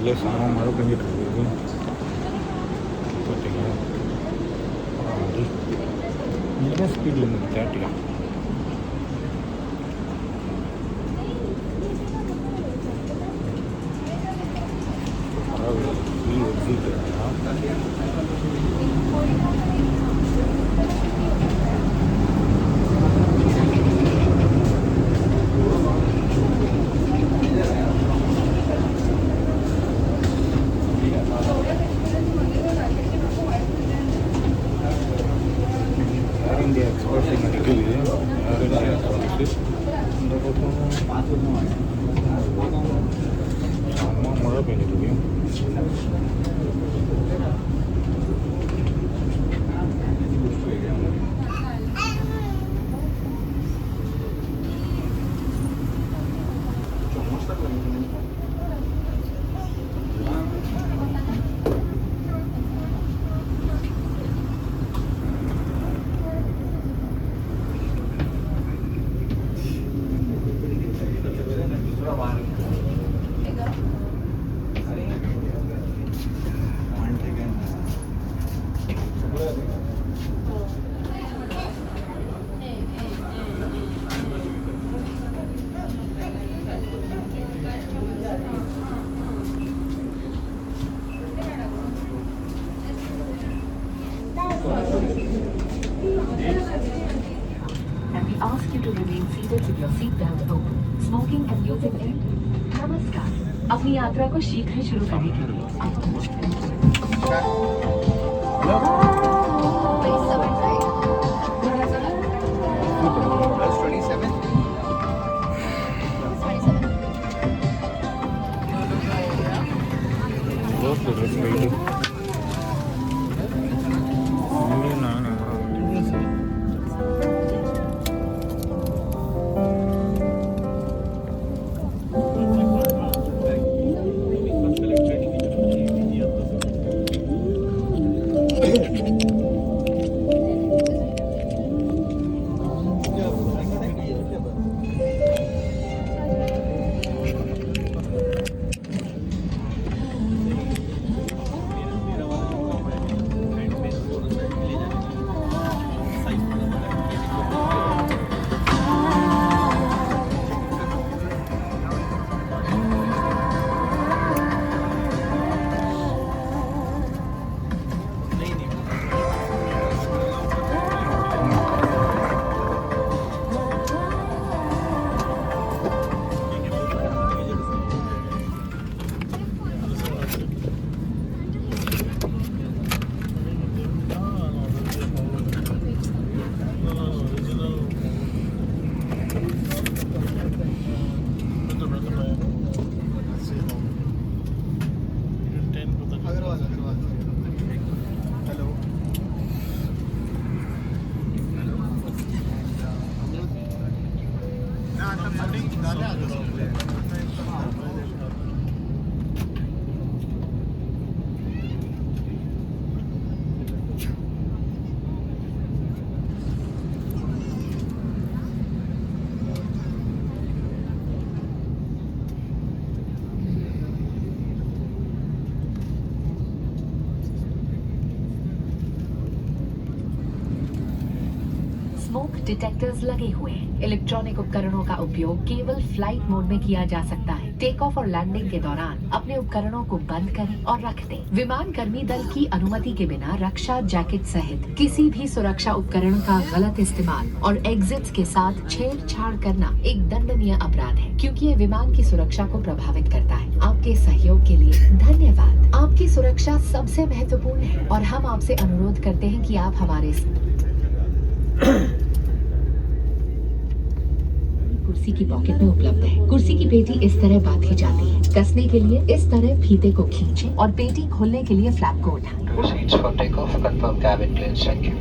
வெளியே செம மழை பெஞ்சிட்டு இருக்குது பார்த்தீங்களா. என்ன ஸ்பீடில் இருக்குது 30. ஒரு சீட்டு ஏர் இந்தியா எக்ஸ்பிரஸ் இங்கே நிற்குது. ஏர் இந்தியா எக்ஸ்பிரஸ் இந்த பக்கம் செம்ம மழை பெஞ்சிருக்கு. And we ask you to remain seated with your seat belt open. Smoking and using it. नमस्कार, अपनी यात्रा को शीघ्र शुरू करने के लिए Thank you. स्मोक डिटेक्टर्स लगे हुए हैं। इलेक्ट्रॉनिक उपकरणों का उपयोग केवल फ्लाइट मोड में किया जा सकता है। टेक ऑफ और लैंडिंग के दौरान अपने उपकरणों को बंद करें और रख दें। विमान कर्मी दल की अनुमति के बिना रक्षा जैकेट सहित किसी भी सुरक्षा उपकरण का गलत इस्तेमाल और एग्जिट्स के साथ छेड़छाड़ करना एक दंडनीय अपराध है, क्योंकि ये विमान की सुरक्षा को प्रभावित करता है। आपके सहयोग के लिए धन्यवाद। आपकी सुरक्षा सबसे महत्वपूर्ण है और हम आपसे अनुरोध करते हैं कि आप हमारे कुर्सी की पॉकेट में उपलब्ध है। कुर्सी की पेटी इस तरह बांधी जाती है। कसने के लिए इस तरह फीते को खींचें और पेटी खोलने के लिए फ्लैप को उठाएं। Seats for takeoff. Confirm cabin clearance. Thank you.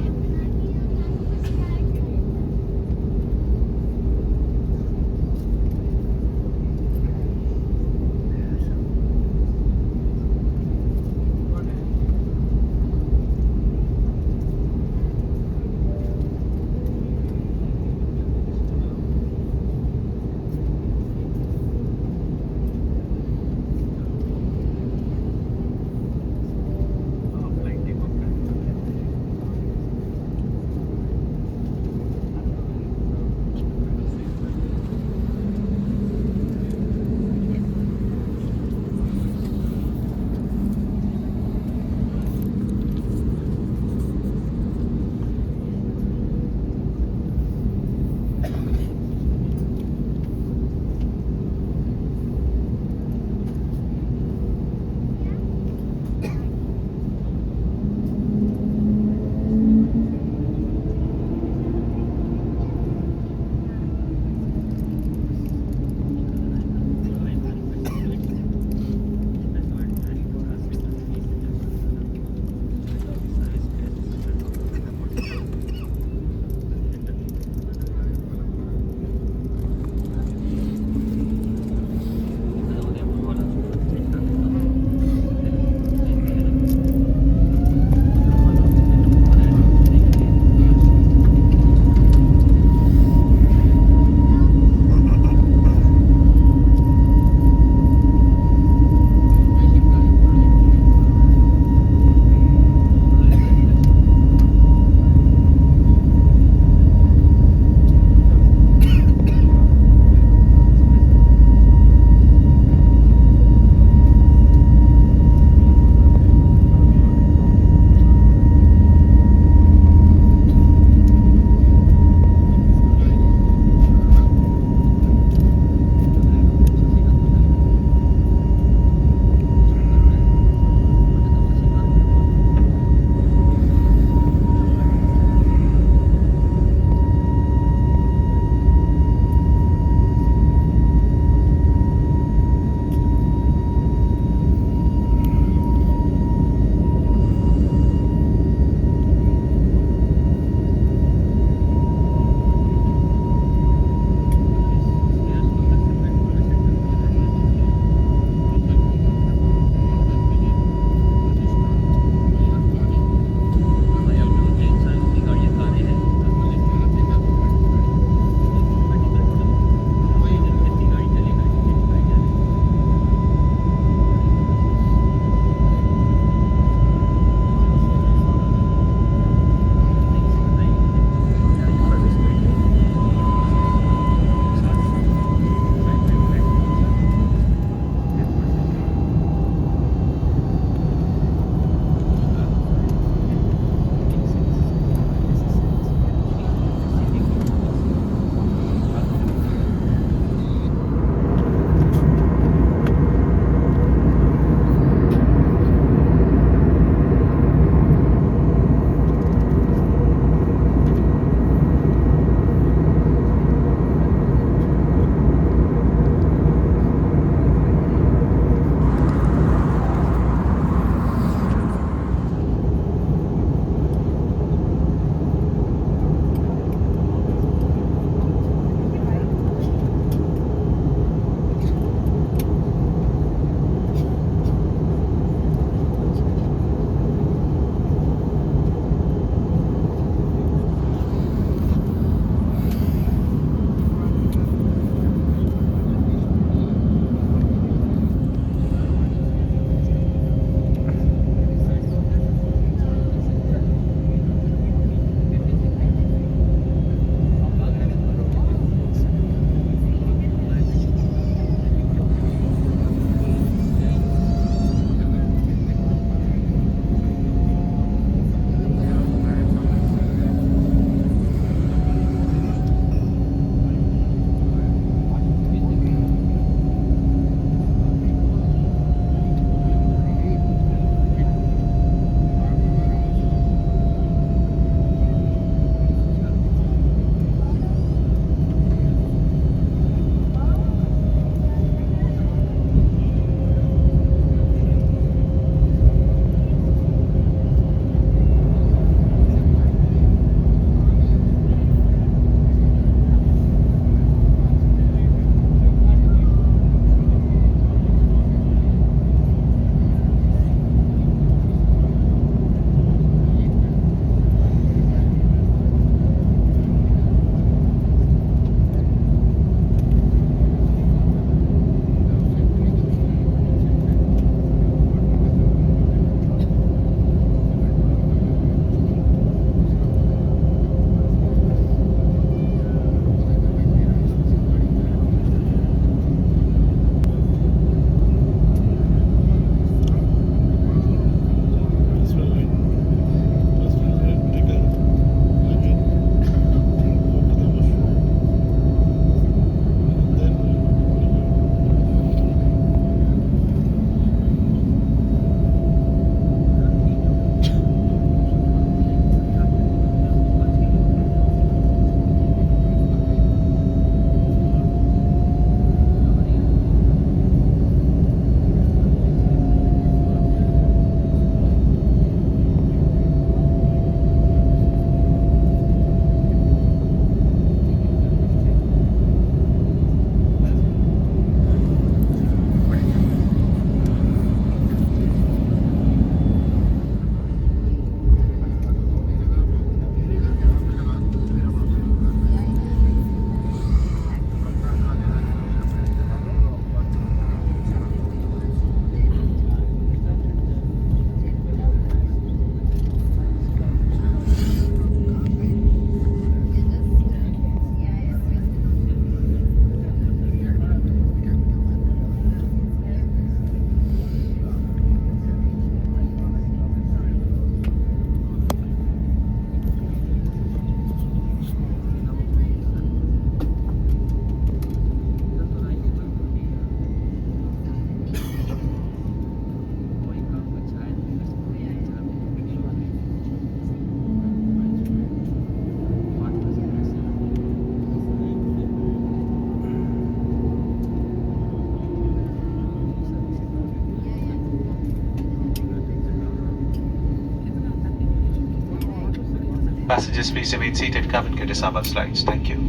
passengers please remain seated cabin के disable slides. Thank you.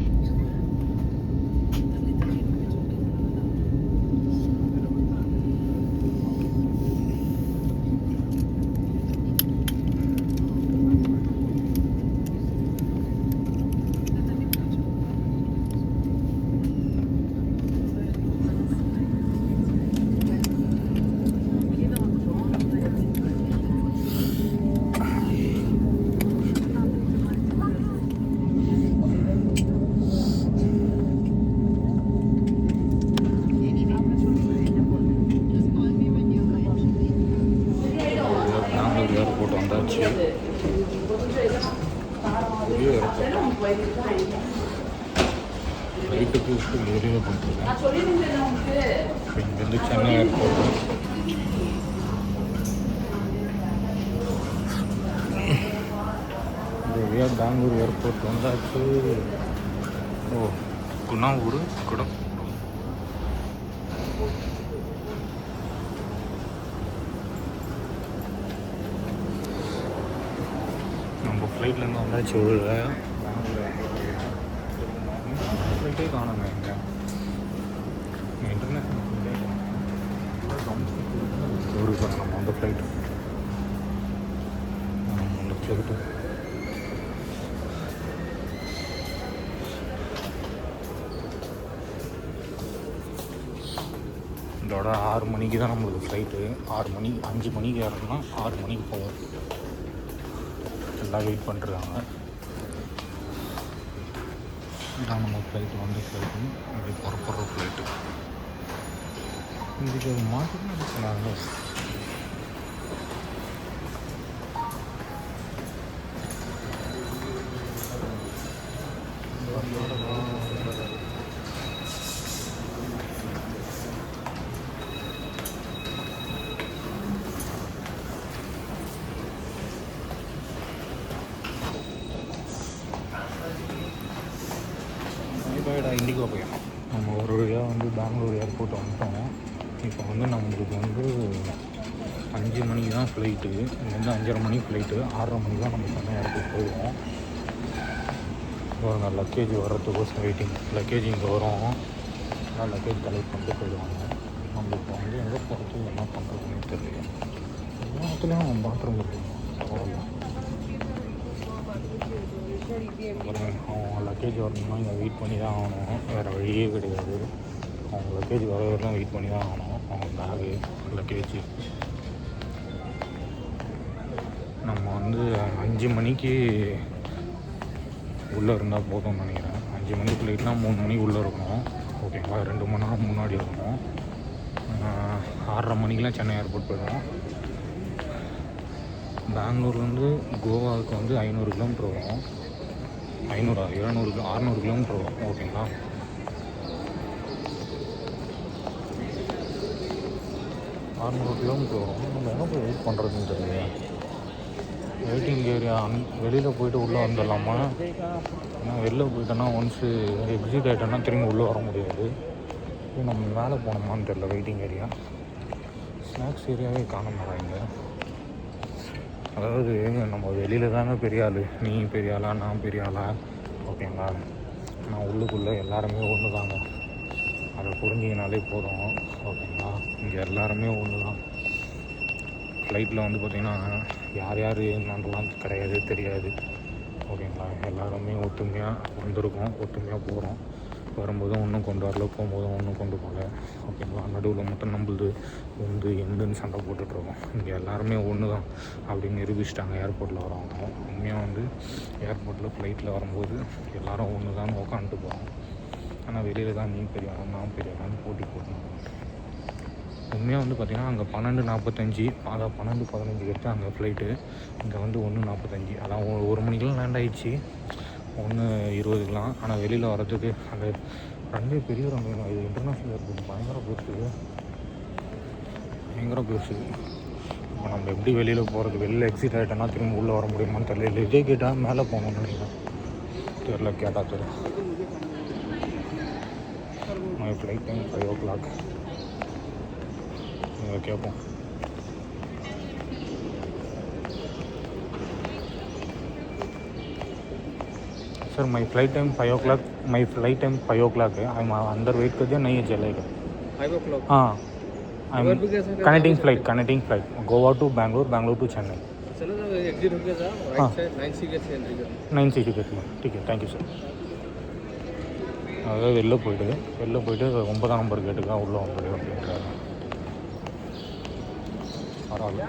Bangalore airport வந்தாச்சு. பெரிய ஏர்போர்ட். ஃப்ளைட்டுக்கு விட்டு வெளியில் போயிட்டுருக்கேன். இப்போ இங்கேருந்து சென்னை ஏர்போர்ட். வழியாக பெங்களூர் ஏர்போர்ட் வந்தாச்சு. ஓ குணாவூர் கூட நம்ம ஃப்ளைட்லேருந்து வந்தாச்சு. ஒரு பெங்களூர் ஃப்ளைட்டே காணுங்க இங்கே. இன்டர்நேஷ்னல் ஃப்ளைட்டே ஒரு நம்ம அந்த ஃப்ளைட்டு அந்த ஃப்ளைட்டு இதோட 6 மணிக்கு தான் நம்மளுக்கு ஃப்ளைட்டு. 6 மணி 5 மணிக்கு ஏறணும்னா 6 மணிக்கு போவோம். எல்லாம் வெயிட் பண்ணிட்டுருக்காங்க. இதான் நம்ம ஃப்ளைட்டு வந்து ஃப்ளைட்டு இப்படி புறப்படுற ஃப்ளைட்டு. இதுக்கு ஒரு மாற்றம்னு சொன்னாங்க. இண்டிகோ போயிடணும். நம்ம ஒரு வழியாக வந்து பெங்களூர் ஏர்போர்ட் வந்துட்டோம். இப்போ வந்து நம்மளுக்கு வந்து 5 மணிக்கு தான் ஃப்ளைட்டு. இங்கேருந்து 5:30 மணிக்கு ஃப்ளைட்டு. 6:30 மணிக்கு தான் நம்ம சென்னை ஏர்போர்ட் போயிடுவோம். ஒரு லக்கேஜ் வர்றதுக்கோசம் வெயிட்டிங். லக்கேஜ் இங்கே வரும். ஆனால் லக்கேஜ் கலெக்ட் பண்ணிட்டு போயிடுவாங்க. நம்ம இப்போ வந்து எங்கே போகிறது என்ன பண்ணுறதுன்னு தெரியல. எல்லா இடத்துலையும் பாத்ரூம் இருக்குது. அவங்க லக்கேஜ் வரணும்னா இங்கே வெயிட் பண்ணி தான் ஆகணும். வேறு வழியே கிடையாது. அவங்க லக்கேஜ் வர வரலாம் வெயிட் பண்ணி தான் ஆகணும். அவங்க பேகு லக்கேஜ் நம்ம வந்து 5 மணிக்கு உள்ளே இருந்தால் போதும்னு நினைக்கிறேன். 5 மணிக்கு ஃப்ளைட்னா 3 மணிக்கு உள்ளே இருக்கணும். ஓகேங்களா, 2 மணி நேரம் முன்னாடி இருக்கணும். 6:30 மணிக்கெலாம் சென்னை ஏர்போர்ட் போயிடும். பெங்களூர்லேருந்து கோவாவுக்கு வந்து 500 கிலோமீட்டர் வரும். 600 கிலோமீட்டர் வரும். ஓகேங்களா, 600 கிலோமீட்டர் வரும். நம்ம என்ன போய் வெயிட் பண்ணுறதுன்னு தெரியல. வெயிட்டிங் ஏரியா வெளியில் போயிட்டு உள்ளே வந்துடலாமா? ஏன்னா வெளில போயிட்டோன்னா ஒன்ஸு எக்ஸிட் ஆகிட்டோன்னா திரும்பி உள்ளே வர முடியாது. இப்போ நம்ம மேலே போனோமான்னு தெரியல. வெயிட்டிங் ஏரியா ஸ்நாக்ஸ் ஏரியாவே காண மாட்டாங்க. அதாவது நம்ம வெளியில் தாங்க பெரிய ஆள். நீ பெரிய ஆளா, நான் பெரிய ஆளா? ஓகேங்களா, நான் உள்ளுக்குள்ளே எல்லாருமே ஒன்று தாங்க. அதை புரிஞ்சிங்கனாலே போதும். ஓகேங்களா, இங்கே எல்லாருமே ஒன்று தான். ஃப்ளைட்டில் வந்து பார்த்திங்கன்னா யார் யார் என்னன்றலாம் கிடையாது, தெரியாது. ஓகேங்களா, எல்லாருமே ஒற்றுமையாக வந்திருக்கோம், ஒற்றுமையாக போகிறோம். வரும்போதும் ஒன்றும் கொண்டு வரல, போகும்போதும் ஒன்றும் கொண்டு போகல. ஓகேங்களா, நடுவில் மட்டும் நம்மளுது எந்துன்னு சண்டை போட்டுட்ருக்கோம். இங்கே எல்லாருமே ஒன்று தான் அப்படின்னு நிரூபிச்சிட்டாங்க ஏர்போர்ட்டில் வரவங்க. உண்மையாக வந்து ஏர்போர்ட்டில் ஃப்ளைட்டில் வரும்போது எல்லோரும் ஒன்று தான் உட்காந்துட்டு போகிறோம். ஆனால் வெளியில் தான் நீ பெரியவன் நான் பெரியவன் போட்டி போடணும். உண்மையாக வந்து பார்த்திங்கன்னா அங்கே 12:45 அதான் 12:15 எடுத்து அங்கே ஃப்ளைட்டு. இங்கே வந்து 1:45 அதான் 1 மணிக்கெலாம் லேண்ட் ஆகிடுச்சு. 1:20 ஆனால் வெளியில் வரதுக்கு அந்த ரன்வே பெரிய ரன்வே. இது இன்டர்நேஷ்னல் ஏர்போர்ட் பயங்கர பெருசு. இப்போ நம்ம எப்படி வெளியில் போகிறது? வெளியில் எக்ஸிட் ஆகிட்டோன்னா திரும்ப உள்ளே வர முடியுமான்னு தெரியல. இதே கேட்டால் மேலே போகணும்னு நினைக்கிறேன். தெரில, கேட்டால் தெரியும். My flight time 5 o'clock. கேட்போம். Sir my flight time 5 o'clock. My flight time 5 o'clock है. आई एम अंदर वेट कर दिया, नहीं है चलेगा. 5 o'clock. हाँ, आई और एम भी कैसा कर- connecting flight Goa to Bangalore to Chennai. चलो ना एग्जिट होके जा हाँ. राइट साइड 9 सीट से एंट्री कर. 9 सीट கேட்கலாம். ठीक है, தேங்க்யூ சார். அதாவது வெளில போய்ட்டு 9ஆம் நம்பர் கேட்டுக்கா உள்ளே வந்துடு அப்படின்றாங்க. பரவாயில்ல,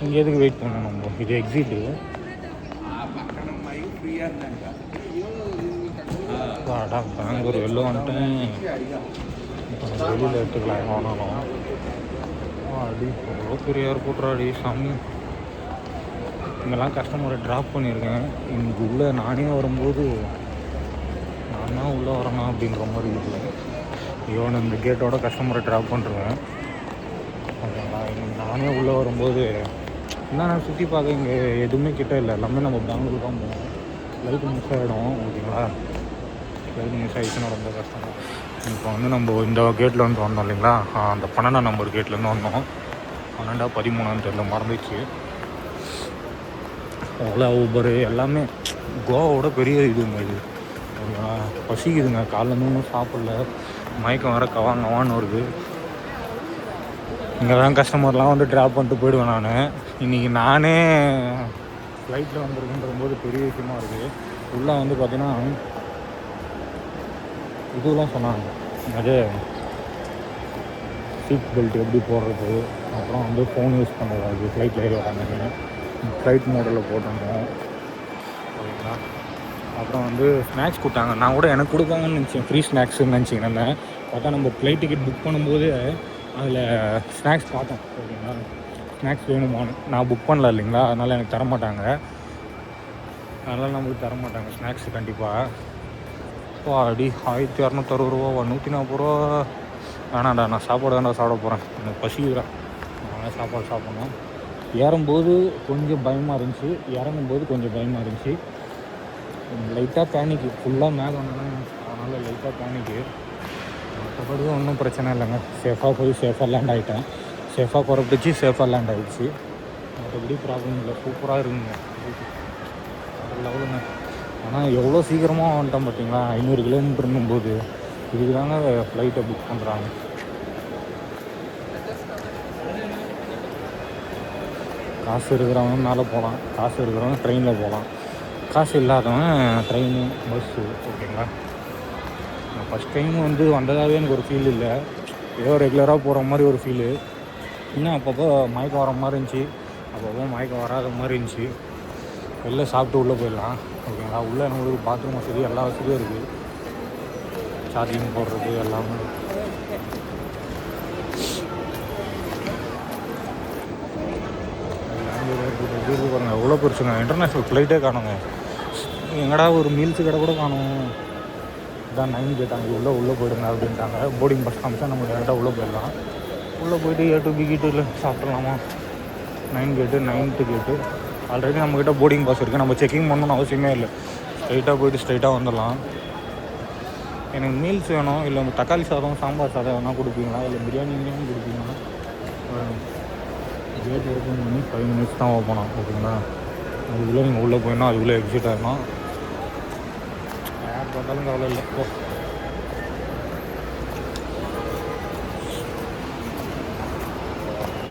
இங்கே எதுக்கு வெயிட் பண்ணணும் நம்ம? இது எக்ஸிட்டு. அடா பெங்களூர் வெளில வந்துட்டேன். வெளியில் எடுத்துக்கலாம் எங்கே வேணாலும். அடி எவ்வளோ பெரிய ஏர்போர்ட்ராடி சாமி. இங்கெல்லாம் கஸ்டமரை ட்ராப் பண்ணியிருக்கேன். இன்னைக்கு உள்ளே நானே வரும்போது நான் தான் உள்ளே வரணும் அப்படின்ற மாதிரி இருக்குது. இவன் இந்த கேட்டோட கஸ்டமரை ட்ராப் பண்ணுறேன். ஓகேங்களா, இன்னைக்கு நானே உள்ளே வரும்போது நான் சுற்றி பார்க்க இங்கே எதுவுமே கிட்ட இல்லை. எல்லாமே நம்ம பெங்களூர் தான் போவோம். லைட் மிஸ் ஆகிடும். ஓகேங்களா, லைட் மிஸ் ஆகிடுச்சுன்னா ரொம்ப கஷ்டம். இப்போ வந்து நம்ம இந்த கேட்டில் வந்து வந்தோம் இல்லைங்களா, அந்த 12ஆம் நம்பர் கேட்லேருந்து வந்தோம். 12 13 தெரியல, மறந்துச்சு. ஓலா ஊபரு எல்லாமே கோவாவோட பெரிய இதுங்க இது. ஓகேங்களா, பசிக்குதுங்க. காலைல ஒன்றும் சாப்பிடல, மயக்கம் வர கவான்னு வருது. இங்கே தான் கஸ்டமர்லாம் வந்து ட்ராப் பண்ணிட்டு போயிடுவேன் நான். இன்றைக்கி நானே ஃப்ளைட்டில் வந்திருக்குன்ற போது பெரிய விஷயமா இருக்குது. உள்ளே வந்து பார்த்திங்கன்னா இதுலாம் சொன்னாங்க, அது சீட் பெல்ட் எப்படி போடுறது, அப்புறம் வந்து ஃபோன் யூஸ் பண்ணுறது ஃப்ளைட்டில் ஏறி வராங்க. ஃப்ளைட் மோடில் போட்டணும். ஓகேங்களா, அப்புறம் வந்து ஸ்நாக்ஸ் கொடுத்தாங்க. நான் கூட எனக்கு கொடுப்பாங்கன்னு நினச்சேன், ஃப்ரீ ஸ்நாக்ஸ்ன்னு நினச்சிங்கன்னா பார்த்தா நம்ம ஃப்ளைட் டிக்கெட் புக் பண்ணும்போது அதில் ஸ்நாக்ஸ் பார்த்தோம். ஓகேங்களா, ஸ்நாக்ஸ் வேணுமான்னு நான் புக் பண்ணல இல்லைங்களா, அதனால் எனக்கு தரமாட்டாங்க. அதனால் நம்மளுக்கு தரமாட்டாங்க ஸ்நாக்ஸ் கண்டிப்பாக. இப்போ அடி 1260 ரூபா, 140 ரூபா. வேணாண்டா, நான் சாப்பாடு தான்டா சாப்பிட போகிறேன். எனக்கு பசிக்கிறேன், நான் சாப்பாடு சாப்பிட்ணும். ஏறும்போது கொஞ்சம் பயமாக இருந்துச்சு, இறங்கும்போது கொஞ்சம் பயமாக இருந்துச்சு. லைட்டாக பேனிக்கு, ஃபுல்லாக மேலே அதனால் லைட்டாக பேனிக்கு. மற்றபடி ஒன்றும் பிரச்சனை இல்லைங்க. சேஃபாக போய் சேஃபாக லேண்ட் ஆகிட்டேன். சேஃபாக குறைப்பிச்சு சேஃபாக லேண்ட் ஆகிடுச்சு. மற்றபடி ப்ராப்ளம் இல்லை, சூப்பராக இருக்குங்க, லெவலுங்க. ஆனால் எவ்வளோ சீக்கிரமாக வந்துட்டோம் பார்த்தீங்களா, 500 கிலோமீட்டர்னும் போது. இதுக்கு தாங்க ஃப்ளைட்டை புக் பண்ணுறாங்க. காசு இருக்கிறவங்க மேலே போகலாம், காசு இருக்கிறவங்க ட்ரெயினில் போகலாம், காசு இல்லாதவன் ட்ரெயின் பஸ்ஸு. ஓகேங்களா, நான் ஃபஸ்ட் டைம் வந்து வந்ததாகவே எனக்கு ஒரு ஃபீல் இல்லை. ஏதோ ரெகுலராக போகிற மாதிரி ஒரு ஃபீலு. இன்னும் அப்பப்போ மயக்கம் வர மாதிரி இருந்துச்சு, அப்பப்போ மயக்கம் வராத மாதிரி இருந்துச்சு. வெளில சாப்பிட்டு உள்ளே போயிடலாம். ஓகேங்களா, உள்ளே நம்மளுக்கு பாத்ரூம் வசதி எல்லா வசதியும் இருக்குது. சார்ஜிங் போடுறது எல்லாமே. பாருங்கள் எவ்வளோ பெருசுங்க, இன்டர்நேஷ்னல் ஃப்ளைட்டே காணுங்க. எங்கடா ஒரு மீல்ஸு கடை கூட காணும். இதான் 9 கேட்டாங்க, உள்ளே போயிடுங்க அப்படின்ட்டாங்க. போர்டிங் பஸ் காமிச்சா நம்ம டேரெக்டாக உள்ளே போயிடலாம். உள்ளே போயிட்டு A to B கேட்டு சாப்பிட்றலாமா. 9 கேட்டு 9th கேட்டு. ஆல்ரெடி நம்மக்கிட்ட போர்டிங் பாஸ் இருக்குது, நம்ம செக்கிங் பண்ணணும்னு அவசியமே இல்லை. ஸ்ட்ரைட்டாக போயிட்டு ஸ்ட்ரைட்டாக வந்துடலாம். எனக்கு மீல்ஸ் வேணும், இல்லை தக்காளி சாதம் சாம்பார் சாதம் வேணால் கொடுப்பீங்களா, இல்லை பிரியாணியும் கொடுப்பீங்களா. கேட் ஓப்பன் பண்ணி 5 minutes தான் ஓப்பன் ஆகும். ஓகேங்களா, அதுக்குள்ளே நீங்கள் உள்ளே போயிடணும், அதுக்குள்ளே எக்ஸிட் ஆகணும். யார் பார்த்தாலும் கவலை இல்லை.